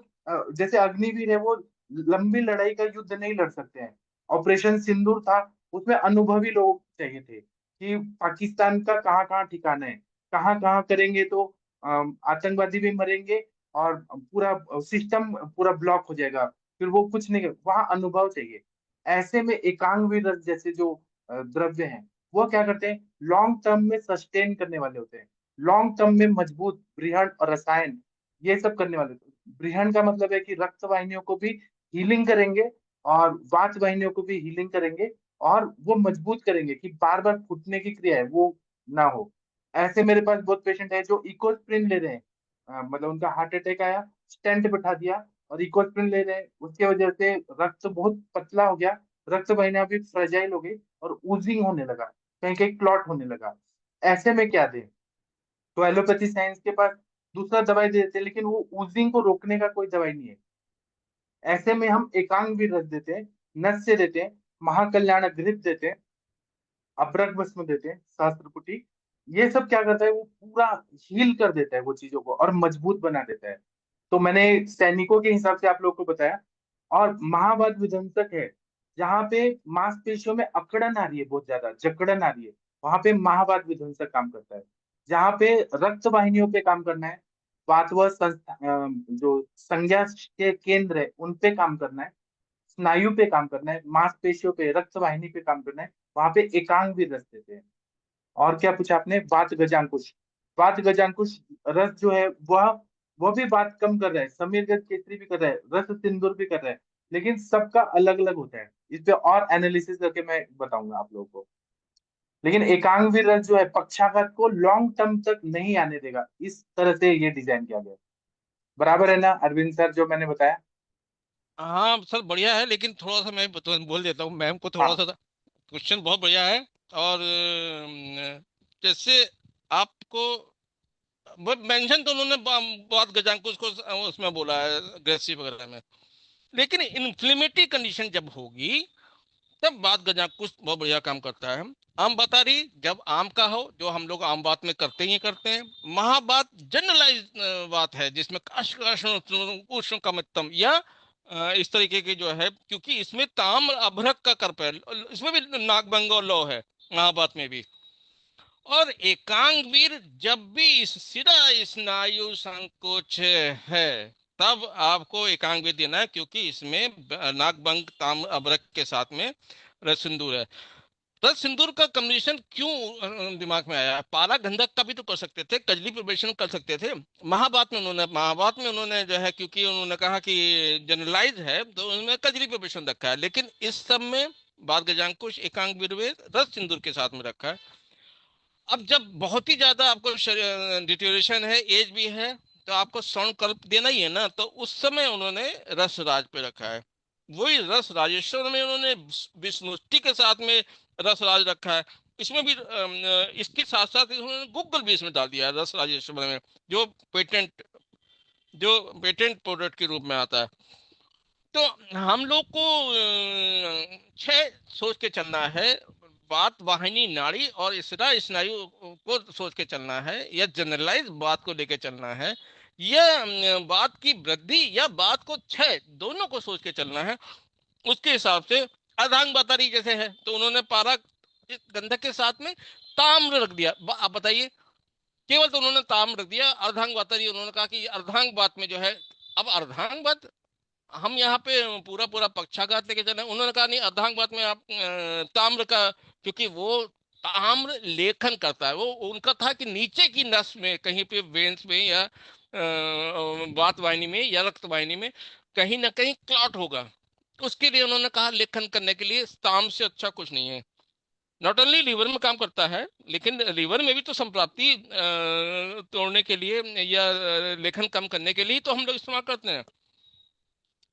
जैसे अग्निवीर है, वो लंबी लड़ाई का युद्ध नहीं लड़ सकते हैं। ऑपरेशन सिंदूर था, उसमें अनुभवी लोग चाहिए थे कि पाकिस्तान का कहाँ कहाँ ठिकाना है, कहाँ कहाँ करेंगे तो आतंकवादी भी मरेंगे और पूरा सिस्टम पूरा ब्लॉक हो जाएगा, फिर वो कुछ नहीं कर, वहां अनुभव चाहिए। ऐसे में एकांग वीर जैसे जो द्रव्य हैं, वो क्या करते हैं? लॉन्ग टर्म में सस्टेन करने वाले होते हैं, लॉन्ग टर्म में मजबूत बृहद और रसायन, ये सब करने वाले। बृहन का मतलब है कि रक्त वाहिनियों को भी हीलिंग करेंगे और वात वाहिनियों को भी हीलिंग करेंगे, और वो मजबूत करेंगे कि बार बार फूटने की क्रिया है वो ना हो। ऐसे मेरे पास बहुत पेशेंट है जो इकोस्प्रिन ले रहे हैं, मतलब उनका हार्ट अटैक आया, स्टेंट बिठा दिया और इकोस्प्रिन ले रहे हैं, उसके वजह से रक्त बहुत पतला हो गया, रक्त वाहिनियां भी फ्रेजाइल हो गई और ऊजिंग होने लगा, कहीं कहीं क्लॉट होने लगा। ऐसे में क्या दें? तो एलोपैथी साइंस के पास दूसरा दवाई दे देते हैं, लेकिन वो ऊजिंग को रोकने का कोई दवाई नहीं है। ऐसे में हम एकांग भी रख देते हैं, नस्य देते हैं, महाकल्याण घृत देते हैं, अभ्रक भस्म देते हैं, सहस्त्रकुटी। ये सब क्या करता है? वो पूरा हील कर देता है वो चीजों को और मजबूत बना देता है। तो मैंने सैनिकों के हिसाब से आप लोग को बताया। और महावात विध्वंसक है, जहाँ पे मांसपेशियों में अकड़न आ रही है, बहुत ज्यादा जकड़न आ रही है, वहां पे महावात विध्वंसक काम करता है। जहाँ पे रक्त वाहिनियों पे काम करना है, वात व जो संज्ञा के केंद्र है उन पे काम करना है, स्नायु पे काम करना है, मांसपेशियों पे, रक्त वाहिनी पे काम करना है, वहां पे एकांग भी रस देते हैं। और क्या पूछा आपने? वात गजांकुश। वात गजांकुश रस जो है वह भी बात कम कर रहा है, समीर गज केसरी भी कर रहा है, रस सिंदूर भी कर रहा है। लेकिन सबका अलग अलग होता है, इस पे और एनालिसिस करके मैं बताऊंगा आप लोगों को। लेकिन एकांग भी रस जो है पक्षाघात को लॉन्ग टर्म तक नहीं आने देगा, इस तरह से ये डिजाइन किया गया है। बराबर है ना अरविंद सर जो मैंने बताया? हाँ सर बढ़िया है, लेकिन थोड़ा सा मैं बोल देता हूँ मैम को, थोड़ा हाँ सा क्वेश्चन बहुत बढ़िया है। और जैसे आपको वो मेंशन तो उन्होंने बहुत गजांकुश को उसमें बोला है ग्रेसी वगैरह में, लेकिन इन्फ्लेमेटरी कंडीशन जब होगी तब बात गजांकुश बहुत बढ़िया काम करता है। आम बता रही जब आम का हो, जो हम लोग आम बात में करते ही करते हैं। महाबात जनरलाइज बात है जिसमें काश काश उष्ण कमतम या इस तरीके की जो है, क्योंकि इसमें ताम्र अभ्रक का कर्प है, इसमें भी नागभंग और लौ है महाबात में भी। और एकांग वीर जब भी इस सिरा स्नायु संकोच है, तब आपको एकांग वीर देना है, क्योंकि इसमें नागभंग ताम्र अभ्रक के साथ में रस सिंदूर है। रस सिंदूर का कॉम्बिनेशन क्यों दिमाग में आया? पारा गंधक का भी तो कर सकते थे, कजली प्रिपरेशन कर सकते थे। महाभारत में उन्होंने जो है, क्योंकि उन्होंने कहा कि जनरलाइज है तो उन्होंने कजली प्रिपरेशन रखा है, लेकिन इस सब में बाल गजांकुश एकांक विरवेद रस सिंदूर के साथ में रखा है। अब जब बहुत ही ज्यादा आपको डिटेरियोरेशन है, एज भी है, तो आपको स्वर्ण देना ही है ना, तो उस समय उन्होंने रस राज पे रखा है। वही रस राजेश्वर में उन्होंने विष्णुष्टि के साथ में रस राज रखा है। इसमें भी इसके साथ साथ उन्होंने गूगल भी इसमें डाल दिया है रस राजेश्वर में, जो पेटेंट जो पेटेंट प्रोडक्ट के रूप में आता है। तो हम लोग को छह सोच के चलना है। बात वाहिनी नाड़ी और इसरा स्नायु को सोच के चलना है, या जनरलाइज बात को लेके चलना है, या बात की वृद्धि या बात को छह दोनों को सोच के चलना है। उसके हिसाब से अर्धांग बतारी जैसे है, तो उन्होंने पारा गंधक के साथ में ताम्र रख दिया। आप बताइए, केवल तो उन्होंने ताम्र रख दिया। अर्धांग बतारी उन्होंने कहा कि अर्धांग बात में जो है, अब अर्धांग बात हम यहाँ पे पूरा पूरा पक्षाघात लेके चले। उन्होंने कहा नहीं, अर्धांग बात में आप ताम्र का, क्योंकि वो ताम्र लेखन करता है। वो उनका था कि नीचे की नस में कहीं पे वेन्स में या वात वाहिनी में या रक्त वाहिनी में कहीं ना कहीं क्लॉट होगा। उसके लिए उन्होंने कहा लेखन करने के लिए ताम से अच्छा कुछ नहीं है। नॉट ओनली लीवर में काम करता है, लेकिन लीवर में भी तो संप्राप्ति तोड़ने के लिए या लेखन कम करने के लिए तो हम लोग इस्तेमाल करते हैं।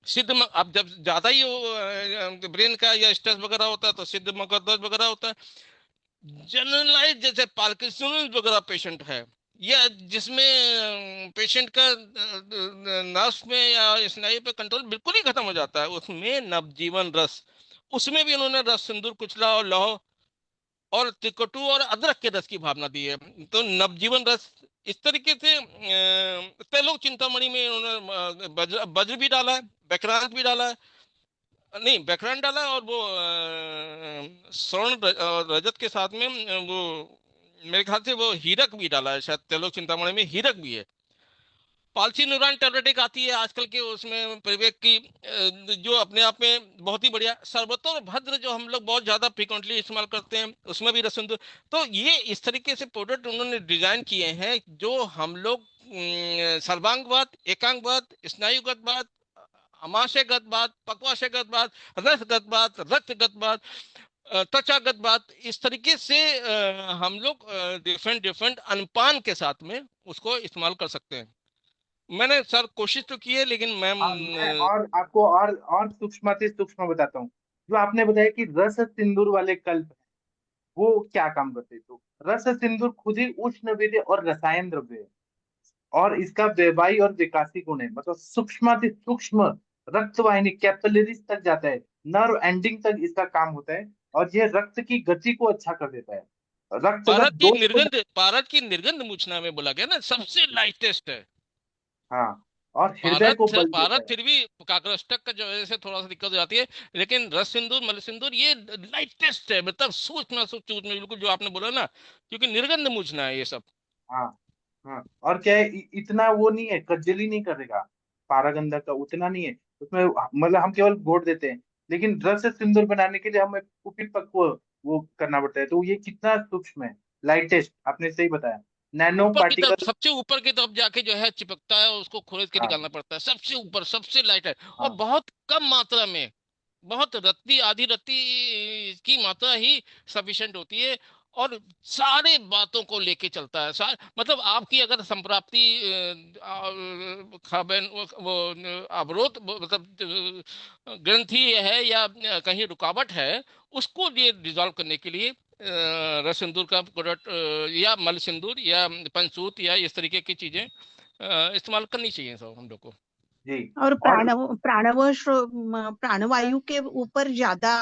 अब जब ज्यादा ही ब्रेन का या स्ट्रेस वगैरह होता है तो सिद्ध मगरदर्द वगैरह होता है। जनरलाइज जैसे पार्किंसन वगैरह पेशेंट है, या जिसमें पेशेंट का नर्व में या स्नायु पे कंट्रोल बिल्कुल ही खत्म हो जाता है, उसमें नवजीवन रस, उसमें भी उन्होंने रस सिंदूर कुचला और लौह और त्रिकटु और अदरक के रस की भावना दी है। तो नवजीवन रस इस तरीके से त्रिलोक चिंतामणि में उन्होंने वज्र भी डाला है, बैक्रांत भी डाला है, नहीं बैकग्राउंड डाला, और वो स्वर्ण और रजत के साथ में वो मेरे ख्याल से वो हीरक भी डाला है, शायद त्रिलोक चिंतामणि में हीरक भी है। पालसी न्यूरॉन टैबलेट एक आती है आजकल के, उसमें परिवेक की जो अपने आप में बहुत ही बढ़िया। सर्वतोर भद्र जो हम लोग बहुत ज्यादा फ्रिक्वेंटली इस्तेमाल करते हैं, उसमें भी रसुंदर। तो ये इस तरीके से प्रोडक्ट उन्होंने डिजाइन किए हैं जो हम लोग सर्वांगवाद, एकांगवाद, स्नायुगत बात, आमाशयगत बात, पक्वाशयगत बात, रसगत बात, रक्तगत बात, त्वचागत बात, इस तरीके से हम लोग डिफरेंट डिफरेंट अनुपान के साथ में उसको इस्तेमाल कर सकते हैं। मैंने सर कोशिश तो की है, लेकिन मैम हाँ, मैं और आपको और सूक्ष्म से सूक्ष्म बताता हूँ। जो आपने बताया कि रस सिंदूर वाले कल्प, वो क्या काम करते हैं? तो रस सिंदूर खुद ही उष्ण विद्य और रसायन द्रव्य है, और इसका वैवाही और विकासी गुण है, मतलब सूक्ष्म से सूक्ष्म रक्त वाहिनी कैपिलरीज तक जाता है, नर्व एंडिंग तक इसका काम होता है, और यह रक्त की गति को अच्छा कर देता है, रक्तगत दोष को। भारत की निर्गंध मूर्छना में बोला गया ना सबसे लाइटेस्ट है। हाँ, और हृदय को भारत बल देता भारत है। फिर भी काकरष्टक का जो वजह से थोड़ा सा दिक्कत हो जाती है, लेकिन रस सिंदूर मल सिंदूर ये लाइटेस्ट है, मतलब सूक्ष्म सूक्ष्म बिल्कुल जो आपने बोला ना, क्योंकि निर्गंध मूर्छना है ये सब। हाँ हाँ, और क्या है, इतना वो नहीं है, कज्जली नहीं करेगा। पारागंधा का उतना नहीं है उसमें, मतलब हम केवल घोट देते हैं, लेकिन रस सिंदूर बनाने के लिए हमें कुपित पक्व वो करना पड़ता है, तो ये कितना सूक्ष्म है, लाइटेस्ट, आपने सही बताया, नैनो ऊपर की तरफ, पार्टिकल। सबसे ऊपर की तरफ जाके जो है चिपकता है, उसको खोद के हाँ निकालना पड़ता है, सबसे ऊपर सबसे लाइट है। और हाँ बहुत कम मात्रा में, बहुत रत्ती आधी रत्ती की मात्रा ही सफिशिएंट होती है, और सारे बातों को लेके चलता है। मतलब आपकी अगर संप्राप्ति खाबेन वो अवरोध मतलब ग्रंथि है या कहीं रुकावट है, उसको ये डिजॉल्व करने के लिए रस सिंदूर का प्रोडक्ट या मल सिंदूर या पंचसूत या इस तरीके की चीजें इस्तेमाल करनी चाहिए सब हम लोग को। जी। और और प्राणवायु के ऊपर ज्यादा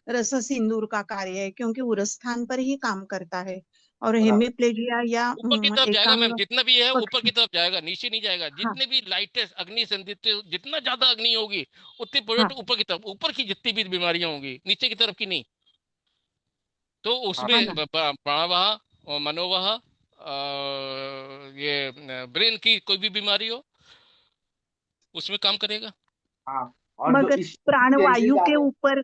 रस सिंदूर का कार्य है, क्योंकि उरस्थान पर ही काम करता है। और बराबर। हेमिप्लेजिया या ऊपर की तरफ जाएगा मैम, एकांग जितना भी है ऊपर पक्ष। की तरफ जाएगा, नीचे नहीं जाएगा। हाँ जितने भी लाइटेस्ट अग्नि संदिग्ध, जितना ज्यादा अग्नि होगी उतनी प्रोडक्ट हाँ ऊपर की तरफ, ऊपर की जितनी भी बीमारियां होंगी, नीचे की तरफ की नहीं। तो हाँ हाँ उसमें ना। प्राणवाह और मनोवाह, ये ब्रेन की कोई भी बीमारी हो उसमें काम करेगा। हाँ, और जो मगर स्टीम चेंजेस प्राणवायु आ के रहे हैं। ऊपर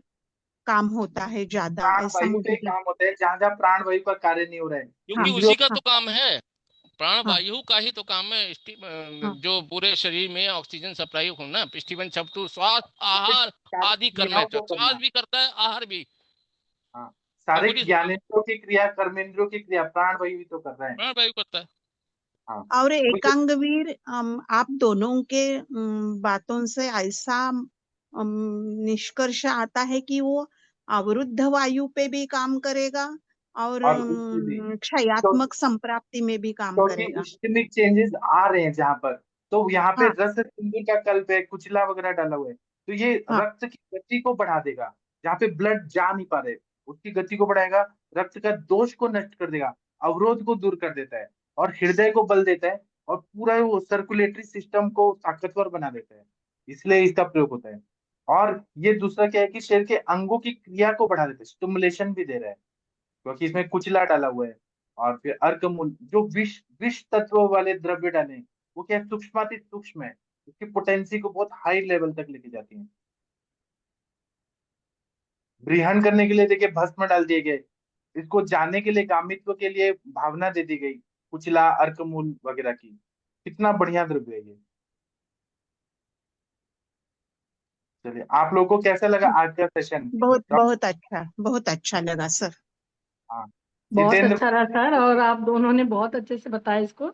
काम होता है ज्यादा, प्राण ऐसा वायु मुझे पे काम होता है जहाँ जहाँ प्राण वायु का कार्य नहीं हो रहा है। क्योंकि हाँ इंद्रियों उसी का हाँ तो काम है, प्राण हाँ वायु का ही तो काम है। हाँ जो पूरे शरीर में ऑक्सीजन सप्लाई होना, स्टीवन छपटू श्वास सारे आहार सारी आदि कर्म है, क्रियाओं को श्वास करना। भी करता है, आहार भी। हाँ, सारे पूरी ज्ञानेंद्रियों की क्रिया, कर्मेंद्रियों की क्रिया प्राण वायु ही तो कर रहे हैं। प्राण वायु करता है। हाँ, और तो ये एकांगवीर, आप दोनों के बातों से ऐसा निष्कर्ष आता है कि वो अवरुद्ध वायु पे भी काम करेगा और और उससे भी तो क्षयात्मक संप्राप्ति में भी काम क्योंकि करेगा। इस्टेमिक चेंजेस आ रहे हैं जहां पर, तो यहाँ पे हाँ रस सिंदूर का कल्प है, कुचला वगैरह डाला हुआ है, तो ये हाँ रक्त की गति को बढ़ा देगा। जहाँ पे ब्लड जा नहीं पा रहे, उसकी गति को बढ़ाएगा, रक्त का दोष को नष्ट कर देगा, अवरोध को दूर कर देता है, और हृदय को बल देता है, और पूरा वो सर्कुलेटरी सिस्टम को ताकतवर बना देता है। इसलिए इसका प्रयोग होता है। और ये दूसरा क्या है कि शरीर के अंगों की क्रिया को बढ़ा देता है, स्टिमुलेशन भी दे रहा है, क्योंकि इसमें कुचला डाला हुआ है। और फिर अर्कमूल जो विष विष तत्व वाले द्रव्य डाले हैं, वो क्या सूक्ष्माति सूक्ष्म है, उसकी पोटेंसी को बहुत हाई लेवल तक लेके जाती है। ब्रीहन करने के लिए देखिए भस्म डाल दिए गए, इसको जाने के लिए, गामित्व के लिए भावना दे दी गई, कुचला अर्कमूल वगैरह की। कितना बढ़िया द्रव्य है ये। चलिए, आप लोगों को कैसा लगा आज का सेशन? बहुत बहुत अच्छा लगा सर। हाँ, बहुत जितेंद्र। अच्छा रहा सर, और आप दोनों ने बहुत अच्छे से बताया इसको।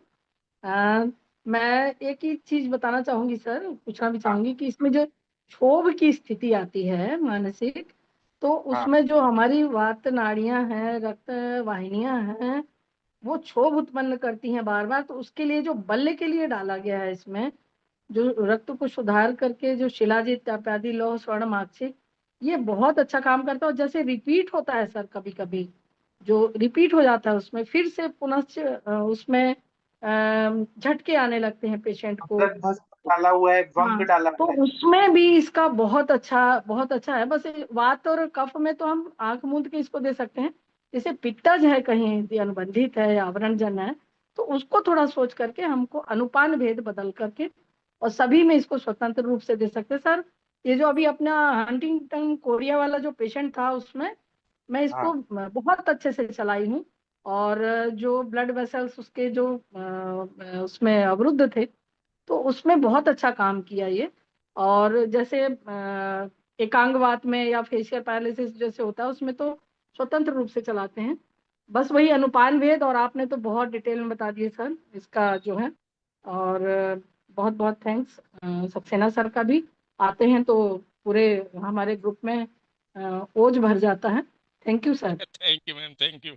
आ, मैं एक ही चीज बताना चाहूंगी सर, पूछना भी हाँ चाहूंगी कि इसमें जो क्षोभ की स्थिति आती है मानसिक, तो हाँ उसमें जो हमारी वात नाड़ियां हैं, रक्त वाहिनियां हैं, वो क्षोभ उत्पन्न करती हैं बार बार। तो उसके लिए जो बल्ले के लिए डाला गया है इसमें, जो रक्त को सुधार करके जो शिलाजीत इत्यादि लौह स्वर्ण मार्गशीट, ये बहुत अच्छा काम करता है। और जैसे रिपीट होता है सर, कभी कभी जो रिपीट हो जाता है उसमें फिर से पुनश्च उसमें झटके आने लगते हैं पेशेंट को। अदरक भस्म डाला हुआ है, वंग हाँ, डाला तो है। उसमें भी इसका बहुत अच्छा है। बस ये वात और कफ में तो हम आंख मूंद के इसको दे सकते हैं। जैसे पित्तज है, कहीं अनुबंधित है या आवरणजन है, तो उसको थोड़ा सोच करके हमको अनुपान भेद बदल करके और सभी में इसको स्वतंत्र रूप से दे सकते हैं सर। ये जो अभी अपना हंटिंगटन कोरिया वाला जो पेशेंट था, उसमें मैं इसको हाँ बहुत अच्छे से चलाई हूँ। और जो ब्लड वेसल्स उसके जो उसमें अवरुद्ध थे, तो उसमें बहुत अच्छा काम किया ये। और जैसे एकांगवात में या फेशियल पैरालिसिस जैसे होता है, उसमें तो स्वतंत्र रूप से चलाते हैं। बस वही अनुपान भेद, और आपने तो बहुत डिटेल में बता दिए सर इसका जो है। और बहुत बहुत थैंक्स सक्सेना सर का भी। आते हैं तो पूरे हमारे ग्रुप में ओज भर जाता है। Thank you sir. Thank you ma'am, thank you.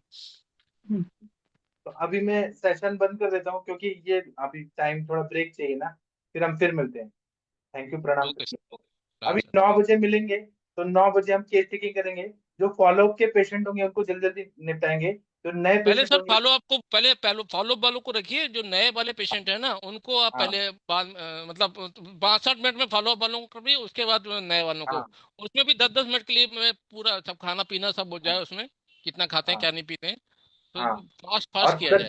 तो अभी मैं सेशन बंद कर देता हूँ, क्योंकि ये अभी टाइम थोड़ा ब्रेक चाहिए ना, फिर मिलते हैं। थैंक यू, प्रणाम ओके करते सर, हैं। राम अभी सर। 9 बजे मिलेंगे, तो 9 बजे हम केस टेकिंग करेंगे। जो फॉलोअप के पेशेंट होंगे उनको जल्दी जल्दी निपटाएंगे, जो नए पहले पेशेंट सर होंगे। फॉलो आपको पहले पहले फॉलो वालों को रखिए, जो नए वाले पेशेंट है ना उनको आप हाँ पहले बाद मतलब 62 मिनट में फॉलो वालों को करिए, उसके बाद नए वालों को। हाँ उसमें भी 10-10 मिनट के लिए मैं पूरा सब खाना पीना सब हो हाँ जाए उसमें, कितना खाते हैं हाँ क्या नहीं पीते हैं, तो हाँ। फास्ट और फास्ट किया जाए।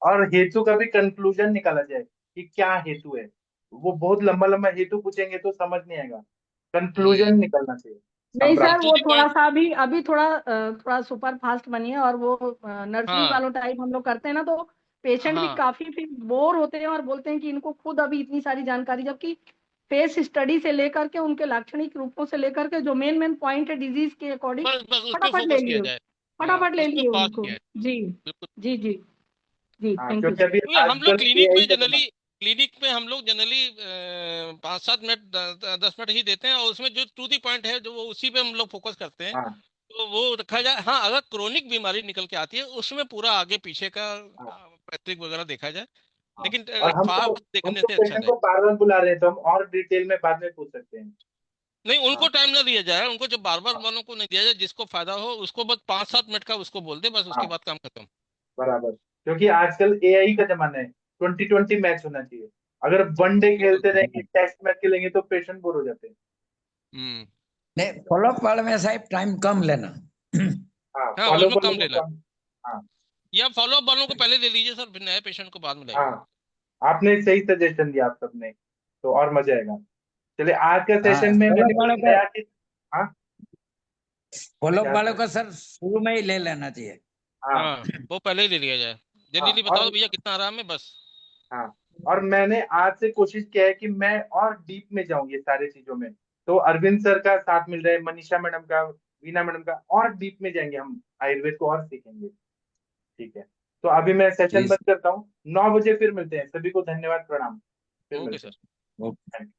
और हेतु का भी कंक्लूजन निकाला जाए कि क्या हेतु है। वो बहुत लंबा लंबा हेतु पूछेंगे तो समझ नहीं आएगा, हम्म। कंक्लूजन निकलना चाहिए। नहीं मतलब सर, संप्राप्त। टू वो दी थोड़ा पॉइंट। सा अभी थोड़ा सुपर फास्ट बनिए। और वो नर्सरी हाँ वालों टाइप हम लोग करते हैं ना, तो पेशेंट भी हाँ काफी फिर बोर होते हैं और बोलते हैं कि इनको खुद अभी इतनी सारी जानकारी, जबकि फेस स्टडी से लेकर के उनके लाक्षणिक रूपों से लेकर के जो मेन मेन पॉइंट है डिजीज के अकॉर्डिंग, बस बस उस पर फटाफट ले फोकस किया लिए, जाए। हाँ, फटाफट ले उस पर लिए फास्ट उनको। किया जाए। जी बिल्कुल। जी जी जी, हाँ, थैंक यू क्योंकि सर। अभी क्योंकि हम लोग आजकल एआई का जमाना। क्लिनिक में हम लोग जनरली 5-7 मिनट 10 मिनट ही देते हैं, और उसमें जो टू दी पॉइंट है जो वो उसी पे हम लोग फोकस करते हैं। हाँ तो वो रखा जाए। हाँ, अगर क्रोनिक बीमारी निकल के आती है उसमें पूरा आगे पीछे का हाँ पैतृक वगैरह देखा जाए, हाँ। लेकिन और फास्ट देखने हम तो से अच्छा पेशेंट नहीं। को बार बार बुला रहे हैं, तो हम और डिटेल में बाद में पूछ सकते हैं। नहीं, उनको हाँ टाइम ना दिया जाए, उनको जब बार बार हाँ वालों को नहीं दिया जाए, जिसको फायदा हो उसको बस 5-7 मिनट का उसको बोल दे, बस उसके हाँ, बाद काम खत्म। बराबर। क्योंकि आजकल एआई का जमाना है, 20-20 मैच होना चाहिए। अगर वनडे बिल्कुल। खेलते रहेंगे, टेस्ट मैच खेलेंगे, तो पेशेंट बोर हो जाते हैं। हम्म। नहीं, फॉलोअप वाले में साहब टाइम कम लेना। हाँ, हाँ, फॉलो उसमें वालों कम को लेना। कम। हाँ या फॉलो अप वालों को पहले ले लीजिए सर, फिर नए पेशेंट को बाद में लाइए। हाँ, आपने सही सजेशन दिया आप सबने, तो और मजा आएगा। चलिए, आज के हाँ, सेशन में मैंने फॉलोअप कुछ वालों का नया चीज। हाँ फॉलोअप क्या वालों सर? को सर शुरू में ही ले लेना चाहिए। हाँ हाँ, वो पहले ही ले लिया जाए, जल्दी बता और दो भैया कितना आराम है बस। हाँ, और मैंने आज से कोशिश किया है कि मैं और डीप में जाऊं ये सारी चीजों में। तो अरविंद सर का साथ मिल रहा है, मनीषा मैडम का, वीना मैडम का, और डीप में जाएंगे हम, आयुर्वेद को और सीखेंगे। ठीक है, तो अभी मैं सेशन जी बंद करता हूँ। 9 बजे फिर मिलते हैं। सभी को धन्यवाद, प्रणाम, फिर ओके मिलते सर। हैं।